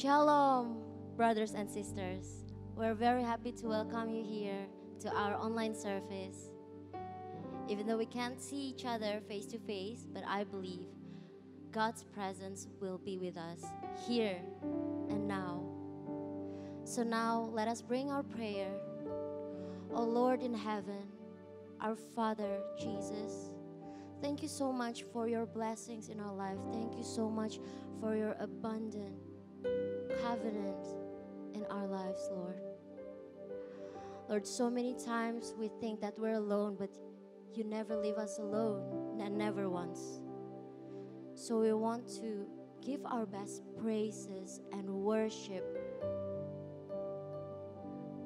Shalom, brothers and sisters. We're very happy to welcome you here to our online service. Even though we can't see each other face to face, but I believe God's presence will be with us here and now. So now let us bring our prayer. O Lord in heaven, our Father Jesus, thank you so much for your blessings in our life. Thank you so much for your abundant covenant in our lives, Lord. Lord, so many times we think that we're alone, but you never leave us alone, never once. So we want to give our best praises and worship.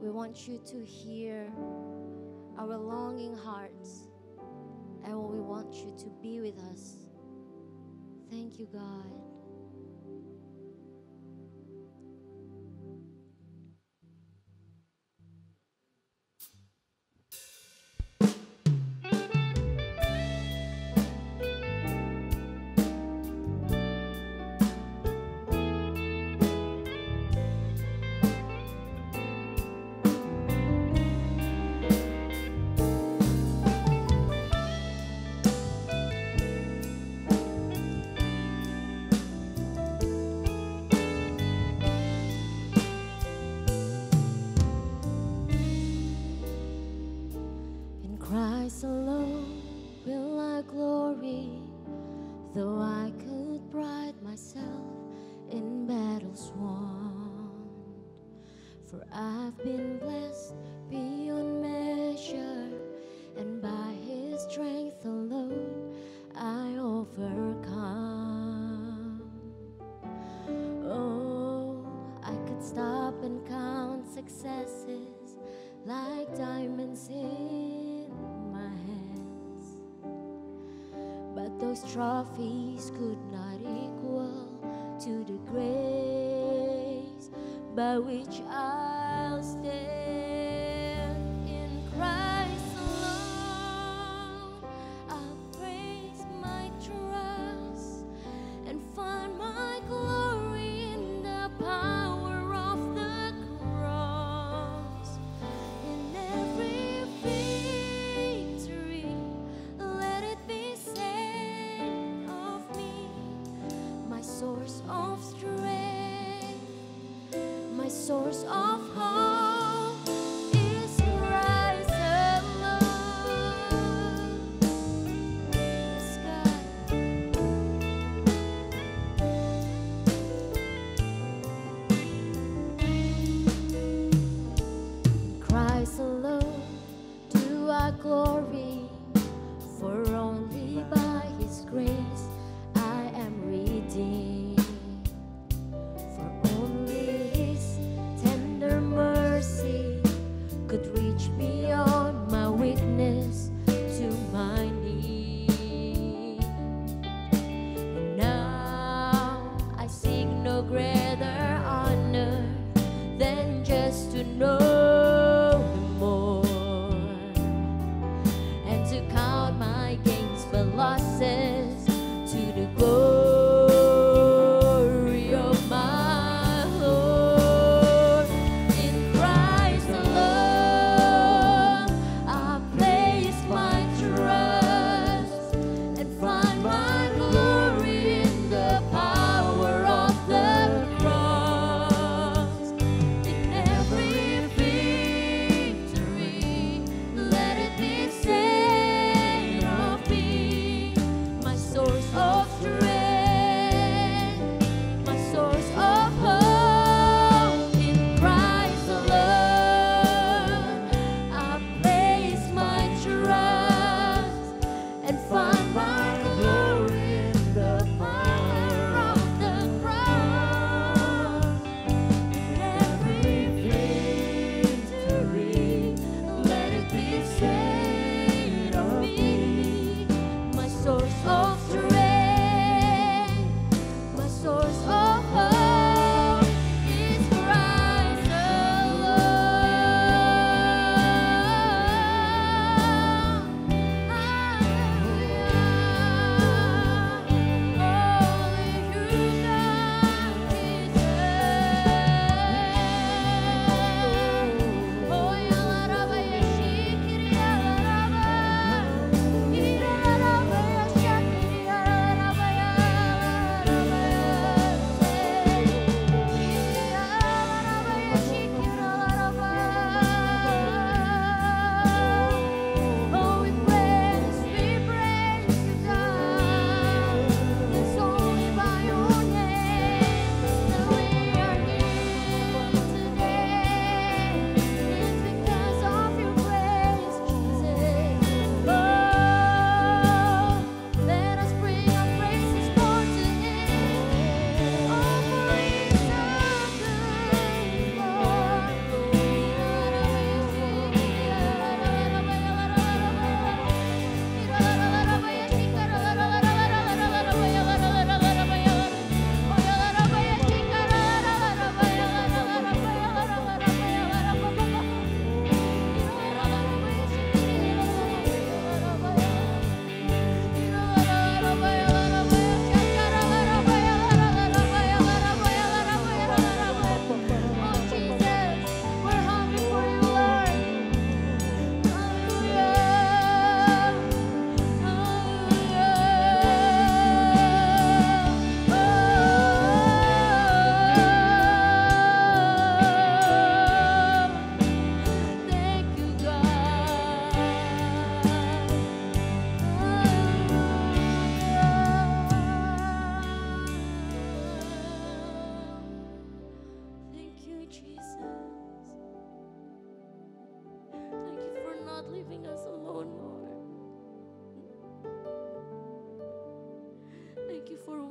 We want you to hear our longing hearts, and we want you to be with us. Thank you, God. Christ alone will I glory, though I could pride myself in battles won. For I've been blessed beyond measure, and by His strength alone I overcome. Oh, I could stop and count successes like diamonds in my hands, but those trophies could not equal to the grace by which I'll stand. In Christ alone I'll praise my trust and find my glory in the power of the cross. In every victory, let it be said of me, my source of strength, my source of hope is Christ alone. Yes, God. Christ alone do I glory, for only by His grace I am redeemed. For only His tender mercy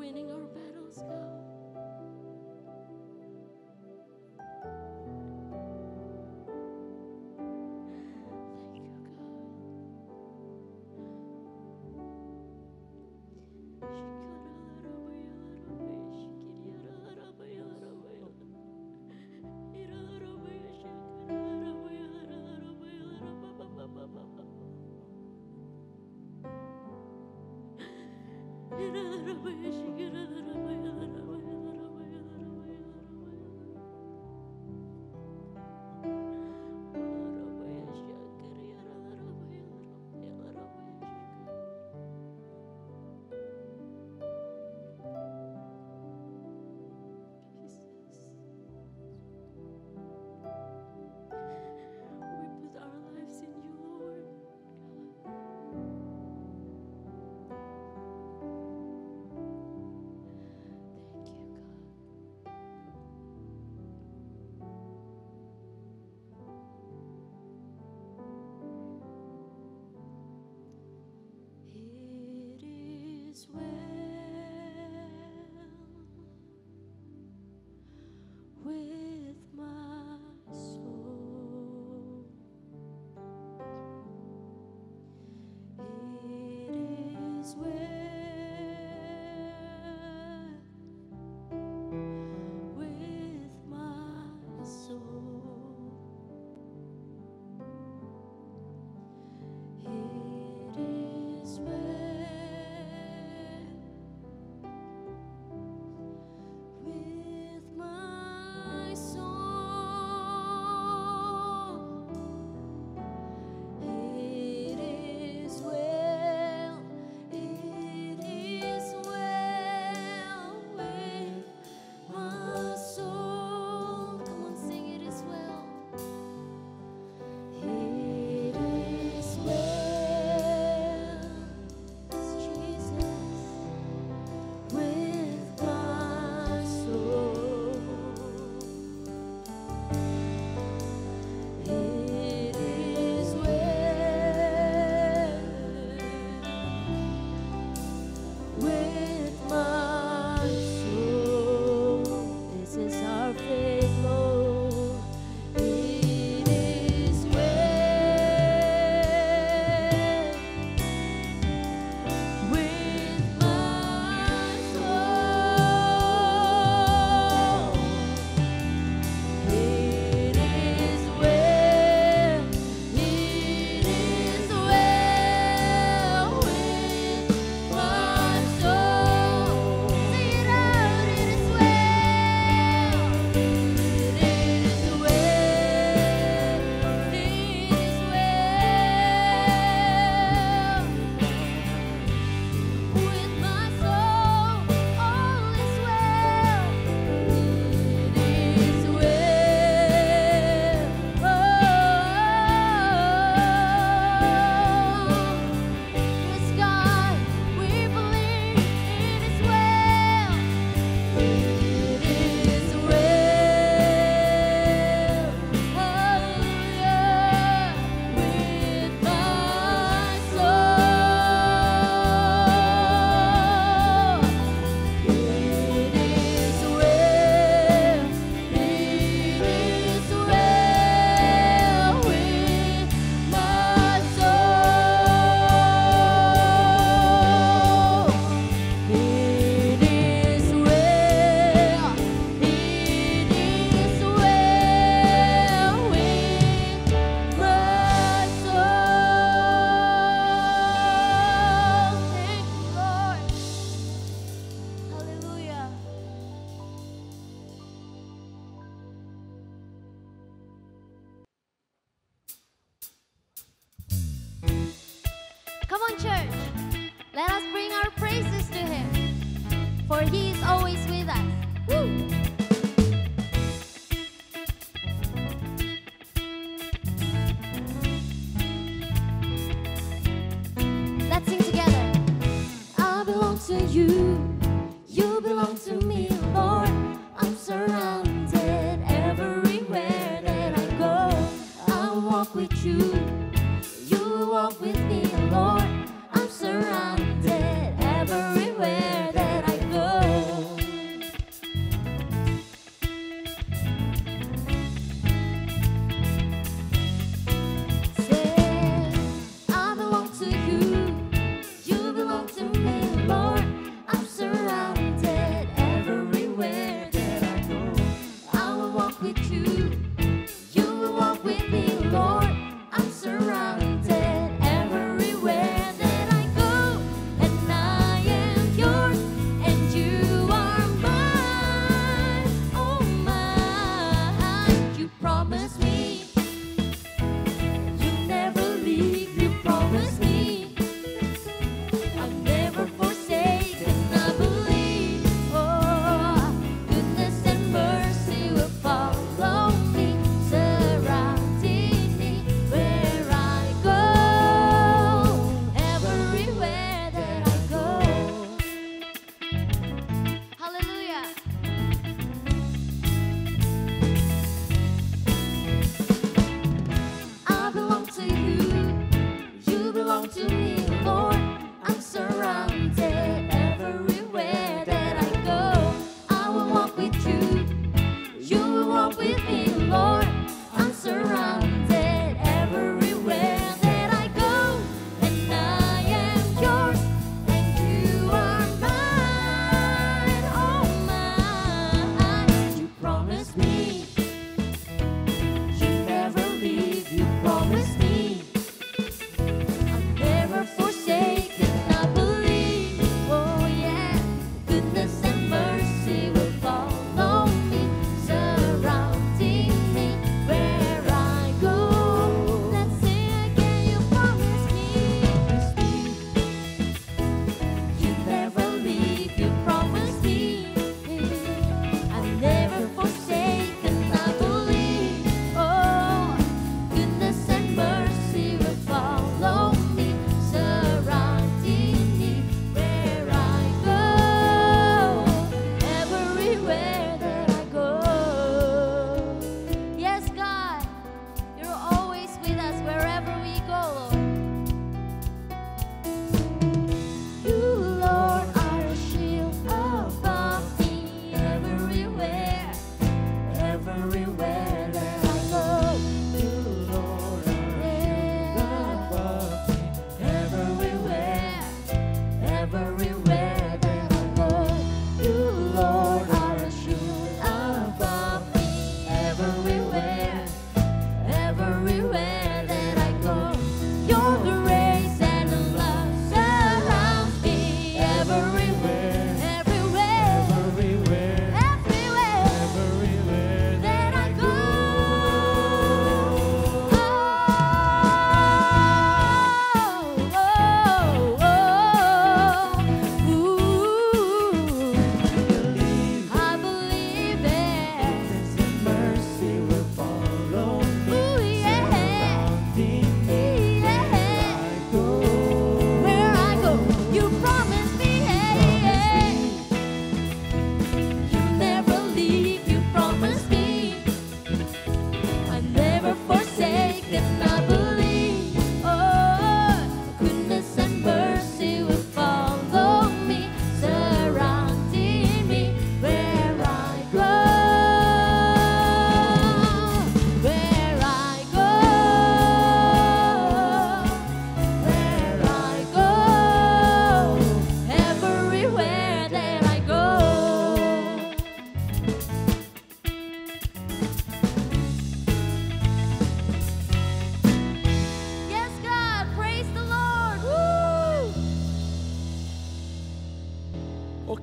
winning our battles, God. Thank you, we put our lives in you, Lord. Thank you, God. It is well with my soul. It is well with my soul. It is well with my soul. It is well. It is well with my soul. Come on, sing. It is well. It is well, Jesus, with my soul. It is well with my soul. This is our faith, Lord. It is well with my soul. It is well. It is well with my soul. Sing it out. It is well. It is well. It is well with my soul. All is well. It is well. Yes, God, we believe it is well. It is well. Hallelujah. With my soul. It is well. It is well with my soul. It is well. It is well with my soul. Thank you, Lord. Hallelujah. Come on, church. Let us bring our praises to Him, for He is always with us. Woo! Let's sing together. I belong to you. You belong to me, Lord. I'm surrounded everywhere that I go. I'll walk with you. You will walk with me, Lord. I'm surrounded everywhere that I go.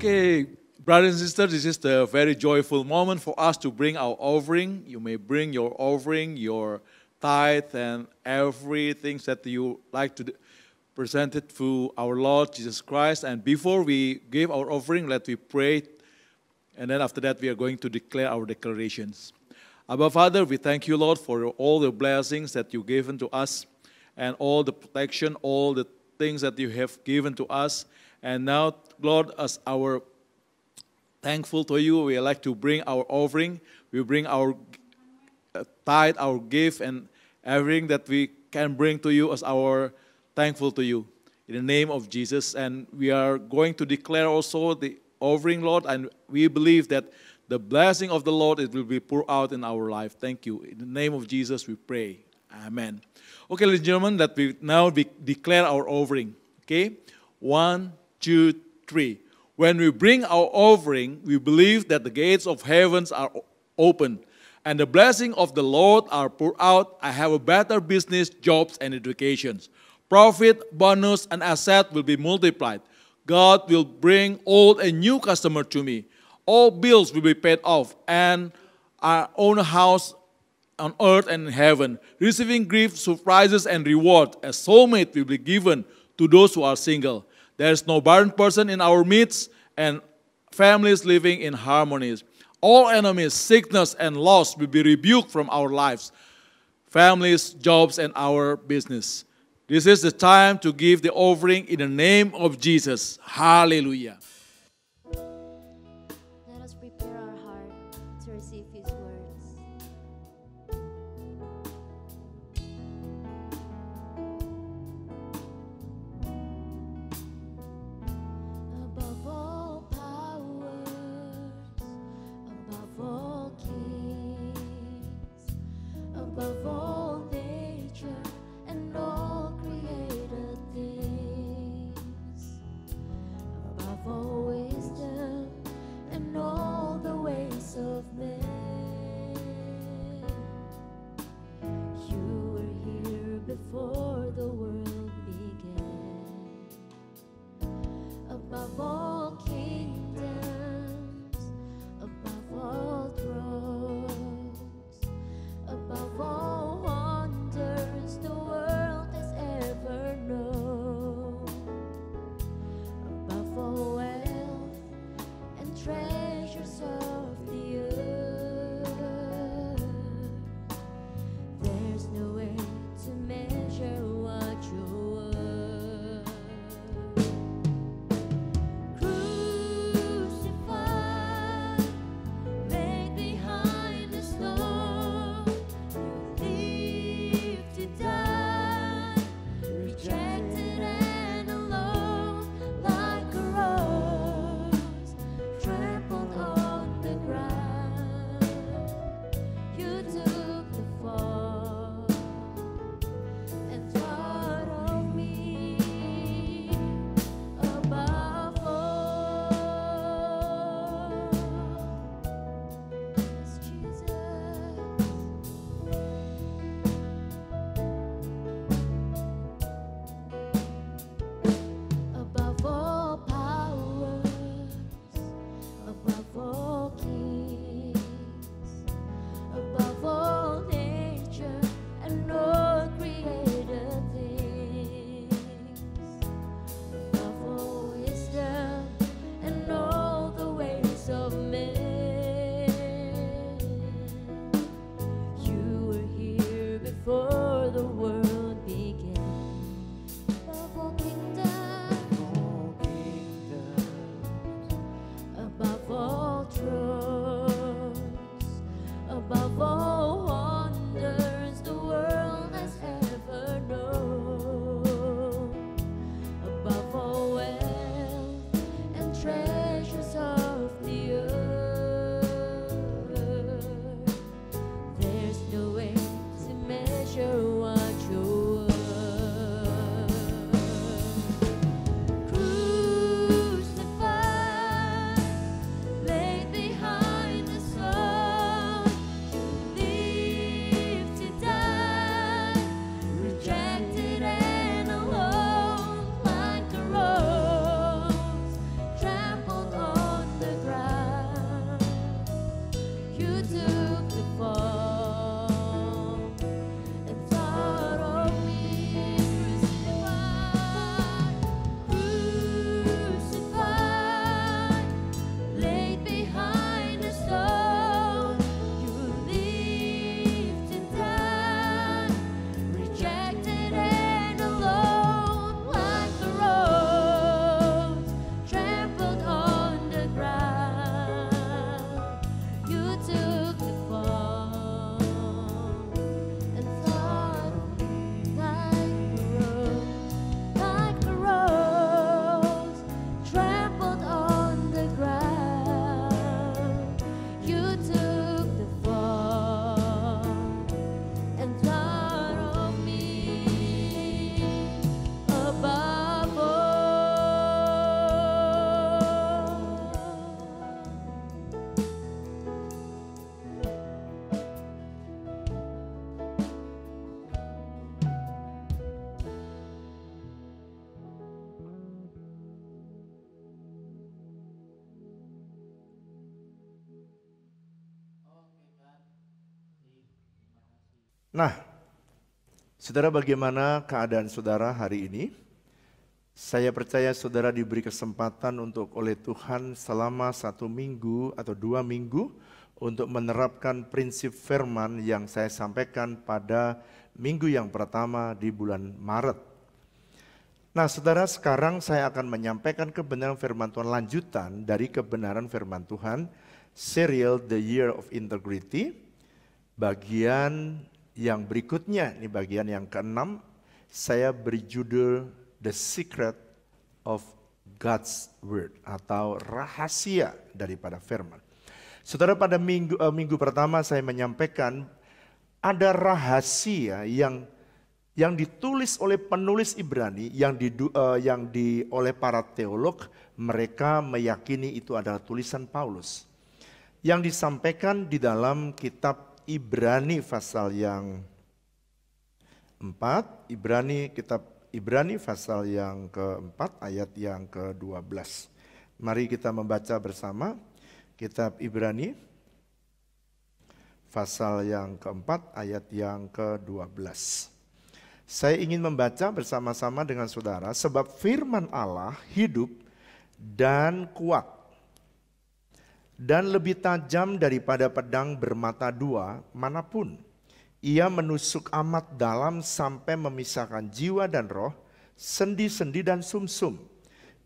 Okay, brothers and sisters, this is the very joyful moment for us to bring our offering. You may bring your offering, your tithe, and everything that you like to present it to our Lord Jesus Christ. And before we give our offering, let me pray. And then after that, we are going to declare our declarations. Abba Father, we thank you, Lord, for all the blessings that you've given to us and all the protection, all the things that you have given to us. And now, Lord, as our thankful to you, we like to bring our offering. We bring our tithe, our gift, and everything that we can bring to you as our thankful to you. In the name of Jesus. And we are going to declare also the offering, Lord, and we believe that the blessing of the Lord, it will be poured out in our life. Thank you. In the name of Jesus, we pray. Amen. Okay, ladies and gentlemen, that we now declare our offering. Okay? 1, 2, 3. When we bring our offering, we believe that the gates of heavens are open and the blessing of the Lord are poured out. I have a better business, jobs, and educations. Profit, bonus, and asset will be multiplied. God will bring old and new customer to me. All bills will be paid off, and I own a house on earth and in heaven, receiving gifts, surprises, and reward. A soulmate will be given to those who are single. There is no barren person in our midst, and families living in harmony. All enemies, sickness, and loss will be rebuked from our lives, families, jobs, and our business. This is the time to give the offering in the name of Jesus. Hallelujah. Let us prepare our heart to receive His words. Above all powers, above all kings, above all nature and all created things, above all wisdom and all the ways of men. You were here before the world began. Above all kingdoms, above all thrones, above all wonders the world has ever known, above all wealth and treasures of the earth, Nah, saudara, bagaimana keadaan saudara hari ini? Saya percaya saudara diberi kesempatan untuk oleh Tuhan selama 1 minggu atau 2 minggu untuk menerapkan prinsip firman yang saya sampaikan pada minggu yang pertama di bulan Maret. Nah, saudara, sekarang saya akan menyampaikan kebenaran firman Tuhan lanjutan dari kebenaran firman Tuhan, serial The Year of Integrity. Bagian yang berikutnya, ini bagian yang ke-6, saya beri judul The Secret of God's Word atau rahasia daripada firman. Saudara, pada minggu pertama saya menyampaikan ada rahasia yang ditulis oleh penulis Ibrani, oleh para teolog, mereka meyakini itu adalah tulisan Paulus. Yang disampaikan di dalam kitab Ibrani pasal yang 4, kitab Ibrani pasal yang ke-4 ayat yang ke-12. Mari kita membaca bersama kitab Ibrani pasal yang ke-4 ayat yang ke-12. Saya ingin membaca bersama-sama dengan saudara, sebab firman Allah hidup dan kuat dan lebih tajam daripada pedang bermata dua manapun. Ia menusuk amat dalam sampai memisahkan jiwa dan roh, sendi-sendi dan sumsum.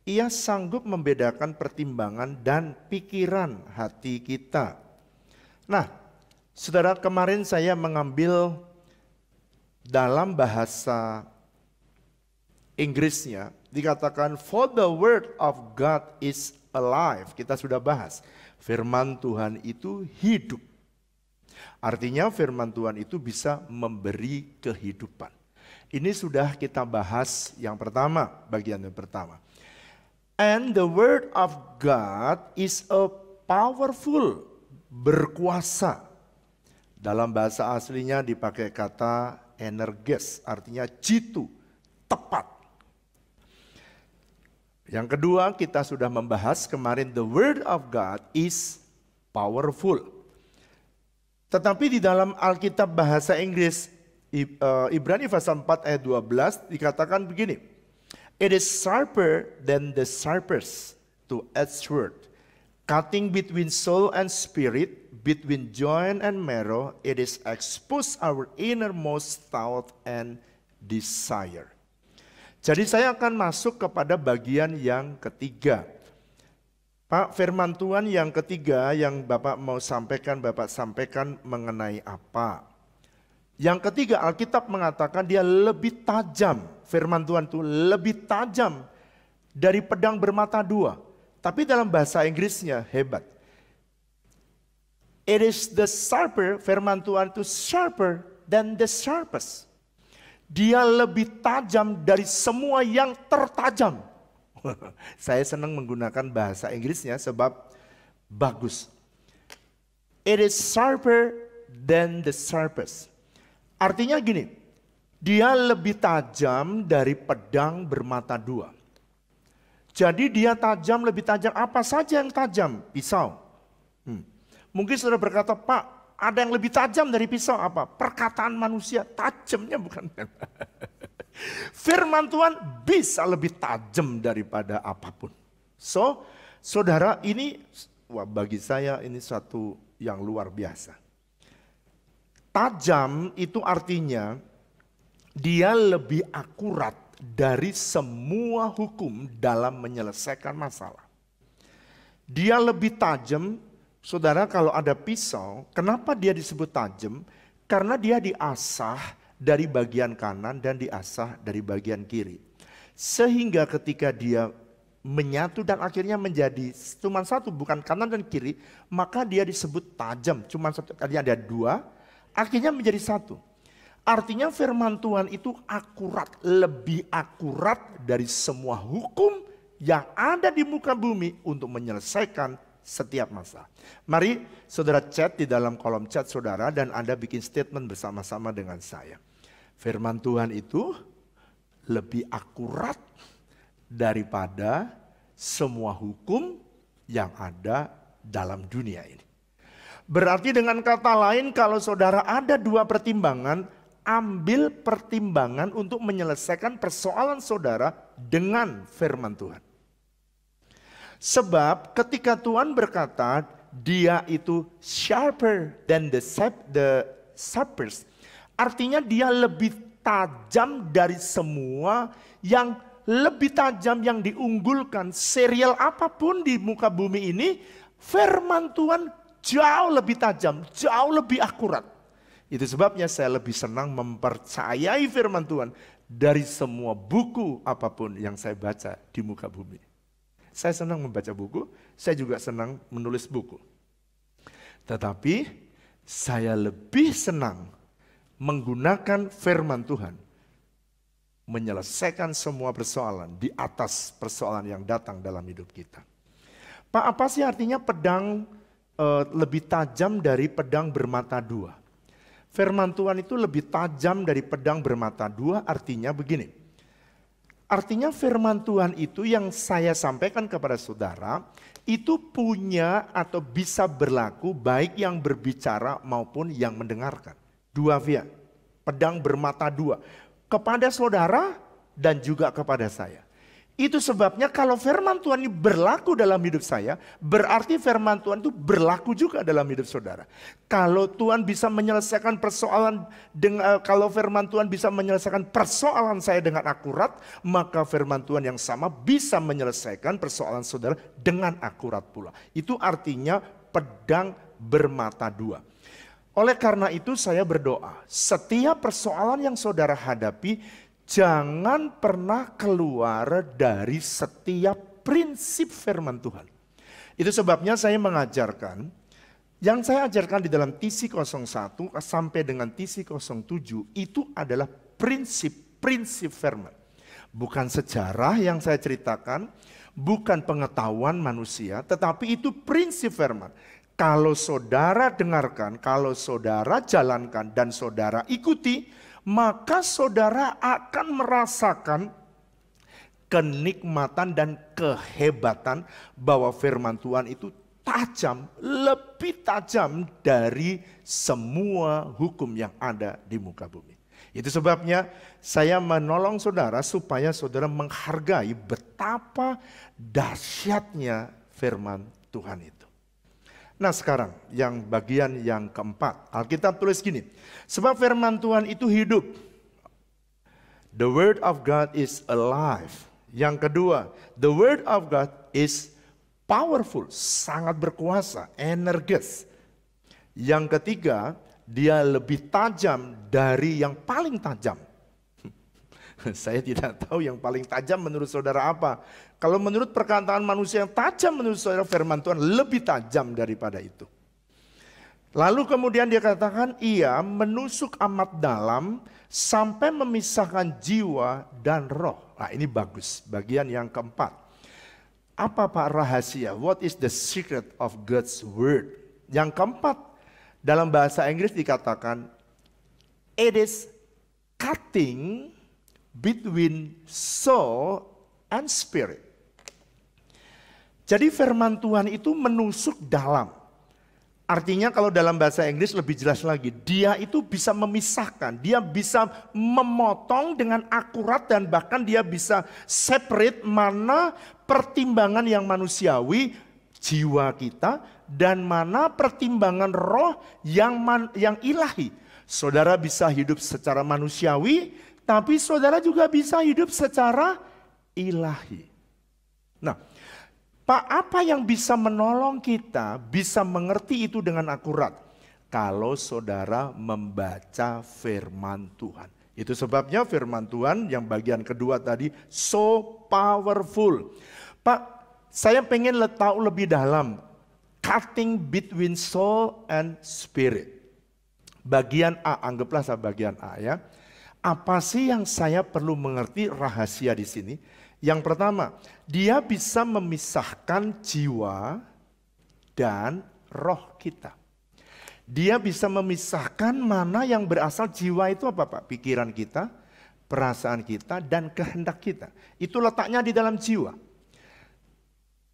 Ia sanggup membedakan pertimbangan dan pikiran hati kita. Nah, saudara, kemarin saya mengambil dalam bahasa Inggrisnya dikatakan for the word of God is alive. Kita sudah bahas firman Tuhan itu hidup. Artinya firman Tuhan itu bisa memberi kehidupan. Ini sudah kita bahas yang pertama, bagian yang pertama. And the word of God is a powerful, berkuasa. Dalam bahasa aslinya dipakai kata energes, artinya jitu, tepat. Yang kedua, kita sudah membahas kemarin the word of God is powerful. Tetapi di dalam Alkitab bahasa Inggris, Ibrani pasal 4 ayat 12 dikatakan begini. It is sharper than the sharpest two-edged sword, cutting between soul and spirit, between joint and marrow. It is expose our innermost thought and desire. Jadi saya akan masuk kepada bagian yang ketiga. Pak, firman Tuhan yang ketiga yang Bapak mau sampaikan, Bapak sampaikan mengenai apa? Yang ketiga, Alkitab mengatakan dia lebih tajam. Firman Tuhan itu lebih tajam dari pedang bermata dua. Tapi dalam bahasa Inggrisnya hebat. It is the sharper, firman Tuhan itu sharper than the sharpest. Dia lebih tajam dari semua yang tertajam. Saya senang menggunakan bahasa Inggrisnya sebab bagus. It is sharper than the sharpest. Artinya gini, dia lebih tajam dari pedang bermata dua. Jadi dia tajam, lebih tajam. Apa saja yang tajam? Pisau. Mungkin saudara berkata, Pak, ada yang lebih tajam dari pisau apa? Perkataan manusia, tajamnya bukan. Firman Tuhan bisa lebih tajam daripada apapun. So, saudara, ini bagi saya ini satu yang luar biasa. Tajam itu artinya dia lebih akurat dari semua hukum dalam menyelesaikan masalah. Dia lebih tajam, saudara, kalau ada pisau, kenapa dia disebut tajam? Karena dia diasah dari bagian kanan dan diasah dari bagian kiri. Sehingga ketika dia menyatu dan akhirnya menjadi cuma satu, bukan kanan dan kiri, maka dia disebut tajam. Cuma satu, tadinya ada dua, akhirnya menjadi satu. Artinya firman Tuhan itu akurat, lebih akurat dari semua hukum yang ada di muka bumi untuk menyelesaikan setiap masalah. Mari saudara chat di dalam kolom chat saudara dan Anda bikin statement bersama-sama dengan saya. Firman Tuhan itu lebih akurat daripada semua hukum yang ada dalam dunia ini. Berarti dengan kata lain kalau saudara ada dua pertimbangan, ambil pertimbangan untuk menyelesaikan persoalan saudara dengan firman Tuhan. Sebab ketika Tuhan berkata dia itu sharper than the sharpest, artinya dia lebih tajam dari semua, yang lebih tajam, yang diunggulkan. Serial apapun di muka bumi ini, firman Tuhan jauh lebih tajam, jauh lebih akurat. Itu sebabnya saya lebih senang mempercayai firman Tuhan dari semua buku apapun yang saya baca di muka bumi. Saya senang membaca buku, saya juga senang menulis buku. Tetapi saya lebih senang menggunakan firman Tuhan menyelesaikan semua persoalan di atas persoalan yang datang dalam hidup kita. Pak, apa sih artinya pedang lebih tajam dari pedang bermata dua? Firman Tuhan itu lebih tajam dari pedang bermata dua, artinya begini. Artinya firman Tuhan itu yang saya sampaikan kepada saudara, itu punya atau bisa berlaku baik yang berbicara maupun yang mendengarkan. Dua via, pedang bermata dua. Kepada saudara dan juga kepada saya. Itu sebabnya kalau firman Tuhan ini berlaku dalam hidup saya, berarti firman Tuhan itu berlaku juga dalam hidup saudara. Kalau Tuhan bisa menyelesaikan persoalan dengan, kalau firman Tuhan bisa menyelesaikan persoalan saya dengan akurat, maka firman Tuhan yang sama bisa menyelesaikan persoalan saudara dengan akurat pula. Itu artinya pedang bermata dua. Oleh karena itu saya berdoa, setiap persoalan yang saudara hadapi, jangan pernah keluar dari setiap prinsip firman Tuhan. Itu sebabnya saya mengajarkan, yang saya ajarkan di dalam TC 01 sampai dengan TC 07 itu adalah prinsip-prinsip firman. Bukan sejarah yang saya ceritakan, bukan pengetahuan manusia, tetapi itu prinsip firman. Kalau saudara dengarkan, kalau saudara jalankan dan saudara ikuti, maka saudara akan merasakan kenikmatan dan kehebatan bahwa firman Tuhan itu tajam, lebih tajam dari semua hukum yang ada di muka bumi. Itu sebabnya saya menolong saudara supaya saudara menghargai betapa dahsyatnya firman Tuhan itu. Nah sekarang yang bagian yang keempat, Alkitab tulis gini, sebab firman Tuhan itu hidup. The word of God is alive. Yang kedua, the word of God is powerful, sangat berkuasa, energis. Yang ketiga, dia lebih tajam dari yang paling tajam. Saya tidak tahu yang paling tajam menurut saudara apa. Kalau menurut perkataan manusia yang tajam menurut saudara, firman Tuhan lebih tajam daripada itu. Lalu kemudian dia katakan, ia menusuk amat dalam sampai memisahkan jiwa dan roh. Nah ini bagus, bagian yang keempat. Apa Pak rahasia? What is the secret of God's word? Yang keempat, dalam bahasa Inggris dikatakan, it is cutting between soul and spirit. Jadi firman Tuhan itu menusuk dalam. Artinya kalau dalam bahasa Inggris lebih jelas lagi, dia itu bisa memisahkan, dia bisa memotong dengan akurat dan bahkan dia bisa separate mana pertimbangan yang manusiawi, jiwa kita, dan mana pertimbangan roh yang ilahi. Saudara bisa hidup secara manusiawi, tapi saudara juga bisa hidup secara ilahi. Nah, Pak, apa yang bisa menolong kita bisa mengerti itu dengan akurat? Kalau saudara membaca firman Tuhan. Itu sebabnya firman Tuhan yang bagian kedua tadi so powerful. Pak, saya pengen tahu lebih dalam. Cutting between soul and spirit. Bagian A, anggaplah saya bagian A ya. Apa sih yang saya perlu mengerti rahasia di sini? Yang pertama, dia bisa memisahkan jiwa dan roh kita. Dia bisa memisahkan mana yang berasal jiwa itu apa Pak? Pikiran kita, perasaan kita, dan kehendak kita. Itu letaknya di dalam jiwa.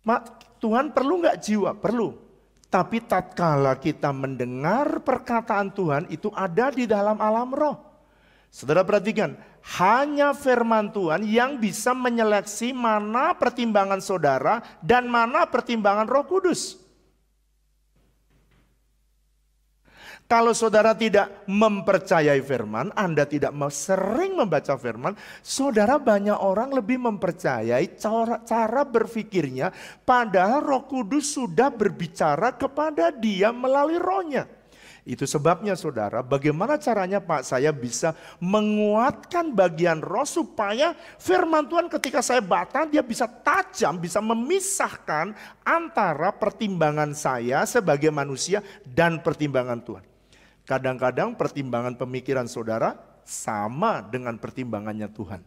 Mak, Tuhan perlu nggak jiwa? Perlu. Tapi tatkala kita mendengar perkataan Tuhan itu ada di dalam alam roh. Saudara perhatikan, hanya firman Tuhan yang bisa menyeleksi mana pertimbangan saudara dan mana pertimbangan Roh Kudus. Kalau saudara tidak mempercayai firman, Anda tidak sering membaca firman, saudara banyak orang lebih mempercayai cara berpikirnya, padahal Roh Kudus sudah berbicara kepada dia melalui rohnya. Itu sebabnya saudara, bagaimana caranya Pak saya bisa menguatkan bagian roh supaya firman Tuhan ketika saya baca dia bisa tajam, bisa memisahkan antara pertimbangan saya sebagai manusia dan pertimbangan Tuhan. Kadang-kadang pertimbangan pemikiran saudara sama dengan pertimbangannya Tuhan.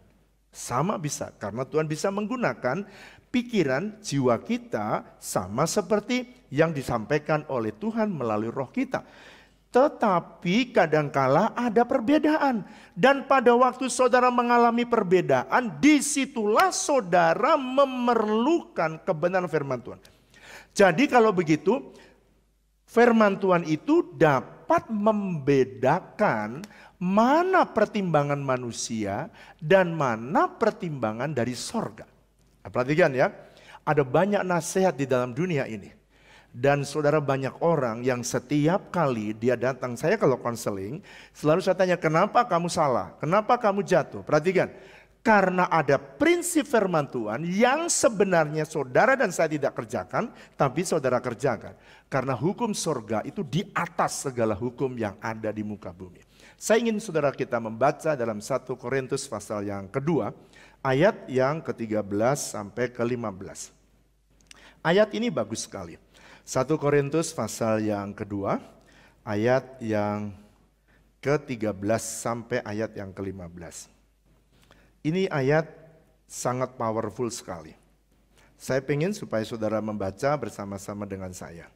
Sama bisa, karena Tuhan bisa menggunakan pikiran jiwa kita sama seperti yang disampaikan oleh Tuhan melalui roh kita. Tetapi kadangkala ada perbedaan. Dan pada waktu saudara mengalami perbedaan, disitulah saudara memerlukan kebenaran firman Tuhan. Jadi kalau begitu, firman Tuhan itu dapat membedakan mana pertimbangan manusia dan mana pertimbangan dari sorga. Nah, perhatikan ya, ada banyak nasihat di dalam dunia ini. Dan saudara banyak orang yang setiap kali dia datang, saya kalau konseling, selalu saya tanya, kenapa kamu salah? Kenapa kamu jatuh? Perhatikan, karena ada prinsip firman Tuhan yang sebenarnya saudara dan saya tidak kerjakan, tapi saudara kerjakan. Karena hukum sorga itu di atas segala hukum yang ada di muka bumi. Saya ingin saudara kita membaca dalam 1 Korintus pasal yang kedua, ayat yang ke-13 sampai ke-15. Ayat ini bagus sekali. 1 Korintus pasal yang kedua, ayat yang ke-13 sampai ayat yang ke-15. Ini ayat sangat powerful sekali. Saya ingin supaya saudara membaca bersama-sama dengan saya.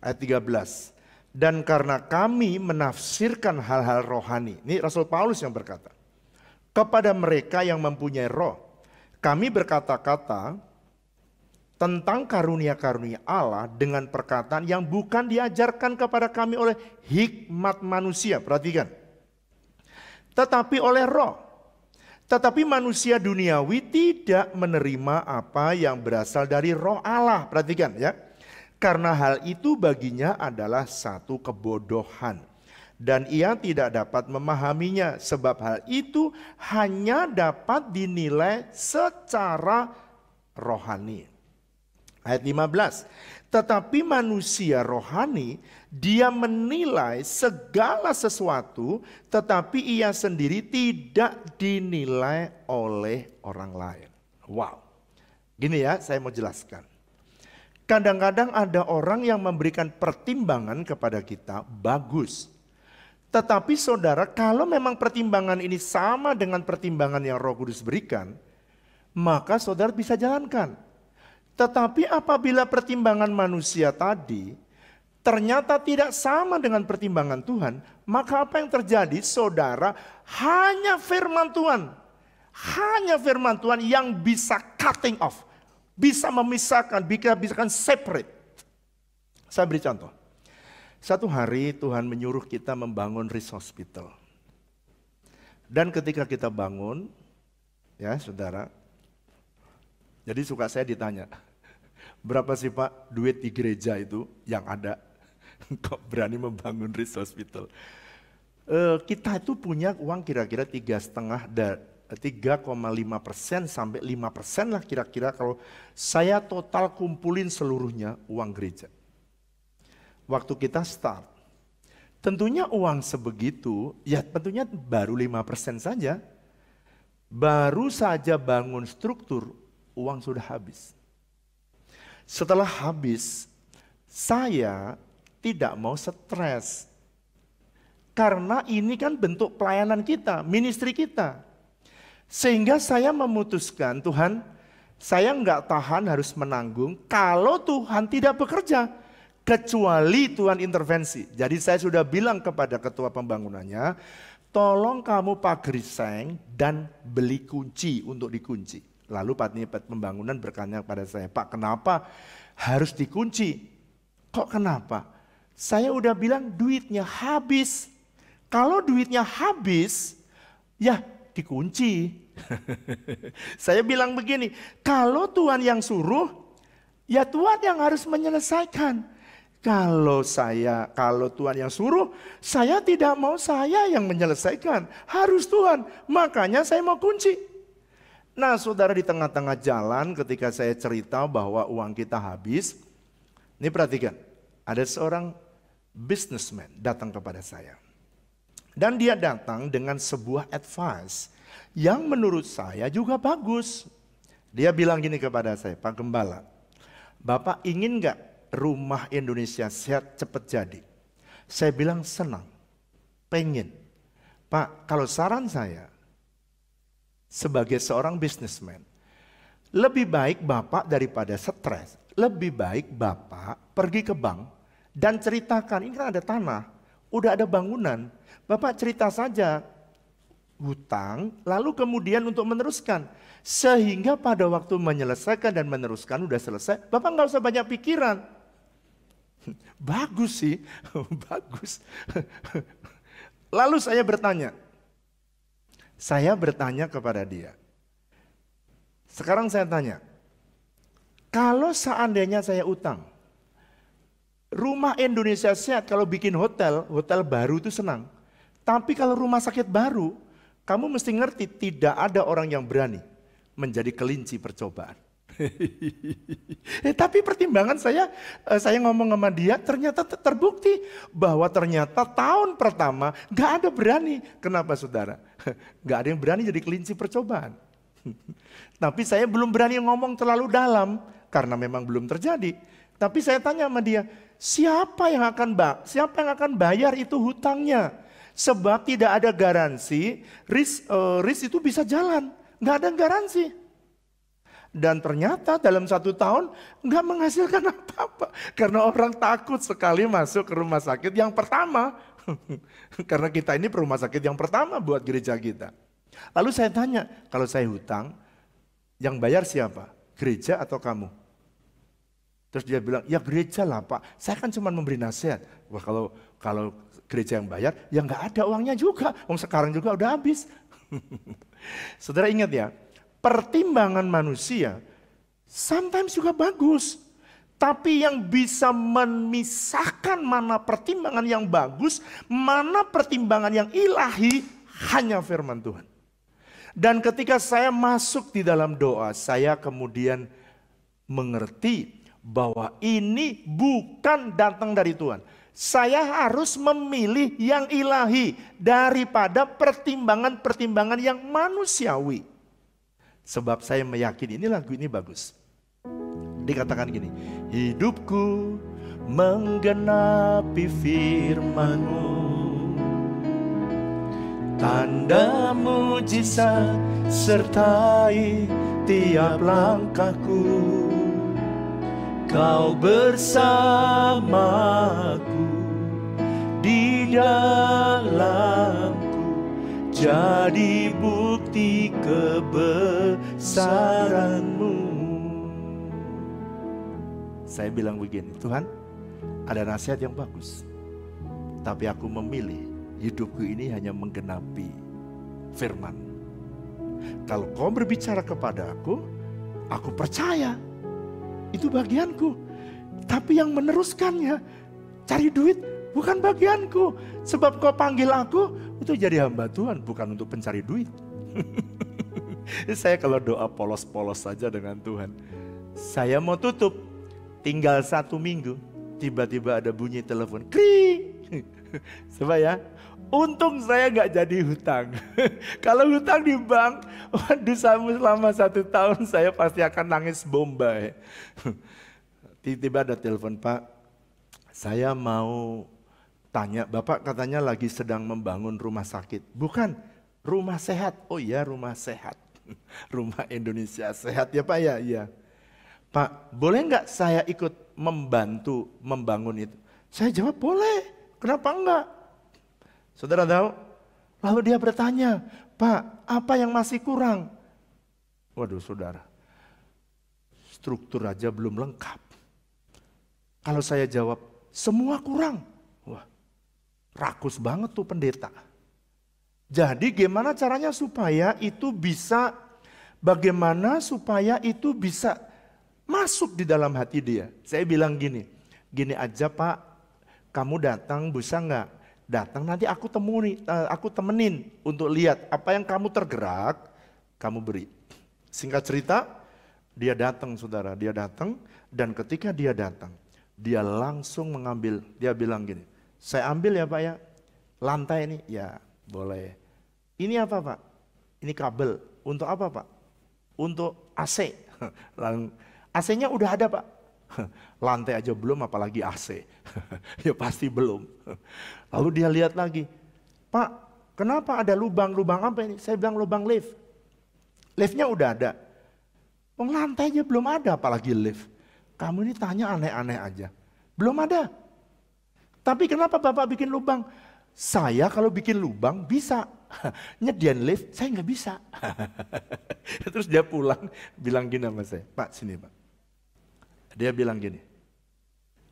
Ayat 13. Dan karena kami menafsirkan hal-hal rohani. Ini Rasul Paulus yang berkata. Kepada mereka yang mempunyai roh. Kami berkata-kata tentang karunia-karunia Allah dengan perkataan yang bukan diajarkan kepada kami oleh hikmat manusia. Perhatikan. Tetapi oleh roh. Tetapi manusia duniawi tidak menerima apa yang berasal dari roh Allah. Perhatikan ya. Karena hal itu baginya adalah satu kebodohan. Dan ia tidak dapat memahaminya. Sebab hal itu hanya dapat dinilai secara rohani. Ayat 15. Tetapi manusia rohani, dia menilai segala sesuatu, tetapi ia sendiri tidak dinilai oleh orang lain. Wow. Gini ya, saya mau jelaskan. Kadang-kadang ada orang yang memberikan pertimbangan kepada kita, bagus. Tetapi saudara, kalau memang pertimbangan ini sama dengan pertimbangan yang Roh Kudus berikan, maka saudara bisa jalankan. Tetapi apabila pertimbangan manusia tadi ternyata tidak sama dengan pertimbangan Tuhan, maka apa yang terjadi? Saudara, hanya firman Tuhan yang bisa cutting off, bisa memisahkan, bisa separate. Saya beri contoh. Satu hari Tuhan menyuruh kita membangun Reach Hospital. Dan ketika kita bangun, ya saudara, jadi suka saya ditanya, berapa sih Pak duit di gereja itu yang ada? Kok berani membangun Reach Hospital? Kita itu punya uang kira-kira 3,5% sampai 5% lah kira-kira kalau saya total kumpulin seluruhnya uang gereja. Waktu kita start, tentunya uang sebegitu, ya tentunya baru 5% saja. Baru saja bangun struktur, uang sudah habis. Setelah habis, saya tidak mau stres. Karena ini kan bentuk pelayanan kita, ministry kita. Sehingga saya memutuskan, Tuhan, saya nggak tahan harus menanggung kalau Tuhan tidak bekerja. Kecuali Tuhan intervensi. Jadi saya sudah bilang kepada ketua pembangunannya, tolong kamu pagri seng dan beli kunci untuk dikunci. Lalu Pak pembangunan bertanya kepada saya, Pak kenapa harus dikunci? Kok kenapa? Saya udah bilang duitnya habis. Kalau duitnya habis, ya dikunci. Saya bilang begini, kalau Tuhan yang suruh, ya Tuhan yang harus menyelesaikan. Kalau Tuhan yang suruh, saya tidak mau saya yang menyelesaikan. Harus Tuhan, makanya saya mau kunci. Nah saudara, di tengah-tengah jalan ketika saya cerita bahwa uang kita habis, ini perhatikan, ada seorang businessman datang kepada saya. Dan dia datang dengan sebuah advice yang menurut saya juga bagus. Dia bilang gini kepada saya, Pak Gembala, Bapak ingin gak rumah Indonesia sehat cepat jadi? Saya bilang senang, pengen. Pak, kalau saran saya sebagai seorang businessman, lebih baik Bapak daripada stres, lebih baik Bapak pergi ke bank dan ceritakan, ini kan ada tanah, udah ada bangunan, Bapak cerita saja hutang, lalu kemudian untuk meneruskan. Sehingga pada waktu menyelesaikan dan meneruskan udah selesai, Bapak nggak usah banyak pikiran. Bagus sih, bagus. Lalu saya bertanya kepada dia. Sekarang saya tanya, kalau seandainya saya utang, rumah Indonesia Sehat kalau bikin hotel baru itu senang. Tapi kalau rumah sakit baru, kamu mesti ngerti tidak ada orang yang berani menjadi kelinci percobaan. Tapi pertimbangan saya ngomong sama dia ternyata terbukti bahwa ternyata tahun pertama gak ada berani. Kenapa saudara? Gak ada yang berani jadi kelinci percobaan. Tapi saya belum berani ngomong terlalu dalam karena memang belum terjadi. Tapi saya tanya sama dia, siapa yang akan bayar itu hutangnya? Sebab tidak ada garansi, risk itu bisa jalan. Nggak ada garansi. Dan ternyata dalam 1 tahun nggak menghasilkan apa-apa. Karena orang takut sekali masuk ke rumah sakit yang pertama. Karena kita ini rumah sakit yang pertama buat gereja kita. Lalu saya tanya, kalau saya hutang, yang bayar siapa? Gereja atau kamu? Terus dia bilang, ya gereja lah Pak. Saya kan cuma memberi nasihat. Wah kalau gereja yang bayar, ya nggak ada uangnya juga. Sekarang juga udah habis. Saudara ingat ya, pertimbangan manusia sometimes juga bagus. Tapi yang bisa memisahkan mana pertimbangan yang bagus, mana pertimbangan yang ilahi, hanya firman Tuhan. Dan ketika saya masuk di dalam doa, saya kemudian mengerti bahwa ini bukan datang dari Tuhan. Saya harus memilih yang ilahi daripada pertimbangan-pertimbangan yang manusiawi. Sebab saya meyakini ini lagu ini bagus. Dikatakan gini, hidupku menggenapi firman-Mu, tanda mujizat sertai tiap langkahku. Kau bersamaku di dalamku, jadi bukti kebesaran-Mu. Saya bilang begini, Tuhan, ada nasihat yang bagus, tapi aku memilih hidupku ini hanya menggenapi firman. Kalau kau berbicara kepada aku percaya. Itu bagianku. Tapi yang meneruskannya, cari duit bukan bagianku. Sebab kau panggil aku, itu jadi hamba Tuhan, bukan untuk pencari duit. Saya kalau doa polos-polos saja dengan Tuhan. Saya mau tutup, tinggal 1 minggu, tiba-tiba ada bunyi telepon, kring. Coba ya, untung saya gak jadi hutang. Kalau hutang di bank, waduh selama 1 tahun saya pasti akan nangis bombay. Tiba-tiba ada telepon, Pak, saya mau tanya, Bapak katanya lagi sedang membangun rumah sakit. Bukan, rumah sehat. Oh iya, rumah sehat. Rumah Indonesia Sehat ya Pak ya? Iya. Pak, boleh nggak saya ikut membantu membangun itu? Saya jawab boleh, kenapa enggak? Saudara tahu? Lalu dia bertanya, Pak, apa yang masih kurang? Waduh saudara, struktur aja belum lengkap. Kalau saya jawab, semua kurang. Wah, rakus banget tuh pendeta. Jadi gimana caranya supaya itu bisa, masuk di dalam hati dia. Saya bilang gini aja Pak, kamu datang bisa nggak? Datang nanti aku temenin untuk lihat apa yang kamu tergerak, kamu beri. Singkat cerita, dia datang saudara, dia datang dan ketika dia datang, dia langsung mengambil, dia bilang gini, saya ambil ya Pak ya, lantai ini, ya boleh. Ini apa Pak? Ini kabel, untuk apa Pak? Untuk AC. AC-nya udah ada Pak. Lantai aja belum apalagi AC. Ya pasti belum. Lalu dia lihat lagi, Pak kenapa ada lubang apa ini? Saya bilang lubang lift. Liftnya udah ada. Lantai aja belum ada apalagi lift. Kamu ini tanya aneh-aneh aja. Belum ada. Tapi kenapa Bapak bikin lubang? Saya kalau bikin lubang bisa. Nyediain lift saya nggak bisa. Terus dia pulang bilang gini sama saya, Pak sini Pak. Dia bilang gini,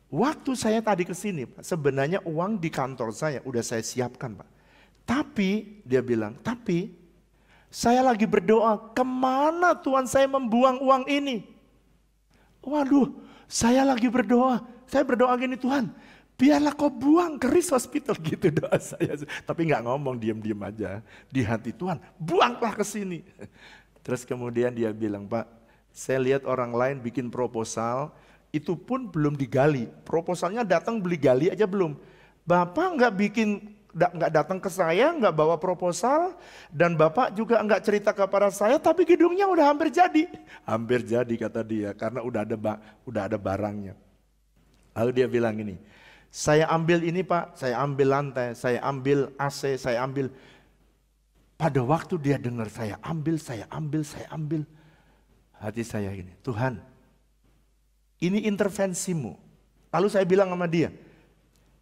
waktu saya tadi kesini Pak, sebenarnya uang di kantor saya udah saya siapkan Pak. Tapi dia bilang, tapi saya lagi berdoa, kemana Tuhan saya membuang uang ini? Waduh, saya lagi berdoa. Saya berdoa gini, Tuhan, biarlah kau buang ke Risk Hospital gitu doa saya. Tapi nggak ngomong, diam-diam aja. Di hati Tuhan, buanglah ke sini. Terus kemudian dia bilang, Pak, saya lihat orang lain bikin proposal, itu pun belum digali. Proposalnya datang beli gali aja belum. Bapak nggak datang ke saya, nggak bawa proposal, dan Bapak juga nggak cerita kepada saya, tapi gedungnya udah hampir jadi. Hampir jadi kata dia, karena udah ada barangnya. Lalu dia bilang ini, saya ambil ini Pak, saya ambil lantai, saya ambil AC, saya ambil. Pada waktu dia dengar saya ambil. Hati saya gini, Tuhan, ini intervensimu. Lalu saya bilang sama dia,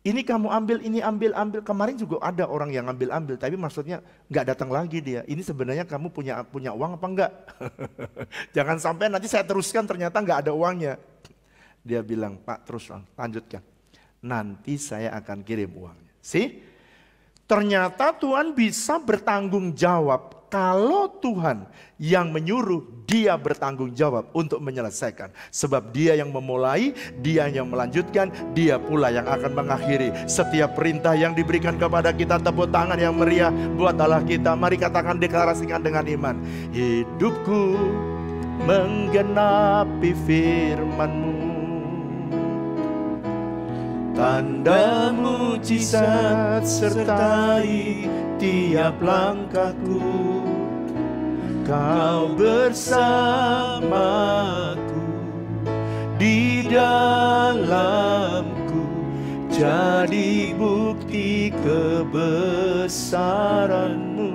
ini kamu ambil, ini ambil. Kemarin juga ada orang yang ambil, tapi maksudnya nggak datang lagi dia. Ini sebenarnya kamu punya uang apa enggak? Jangan sampai nanti saya teruskan ternyata nggak ada uangnya. Dia bilang, Pak terus lanjutkan. Nanti saya akan kirim uangnya. Ternyata Tuhan bisa bertanggung jawab. Kalau Tuhan yang menyuruh, dia bertanggung jawab untuk menyelesaikan. Sebab dia yang memulai, dia yang melanjutkan, dia pula yang akan mengakhiri. Setiap perintah yang diberikan kepada kita, tepuk tangan yang meriah buat Allah kita. Mari katakan, deklarasikan dengan iman. Hidupku menggenapi firman-Mu. Tanda mujizat sertai tiap langkahku. Kau bersamaku di dalamku, jadi bukti kebesaran-Mu.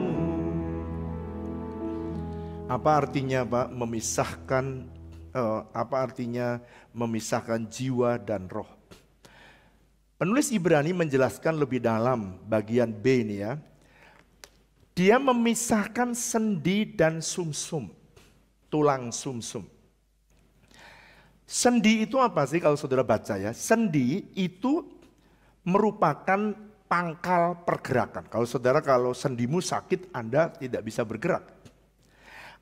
Apa artinya Pak memisahkan jiwa dan roh? Penulis Ibrani menjelaskan lebih dalam bagian B ini ya. Dia memisahkan sendi dan sumsum, tulang sumsum. Sendi itu apa sih kalau saudara baca ya? Sendi itu merupakan pangkal pergerakan. Kalau sendimu sakit, Anda tidak bisa bergerak.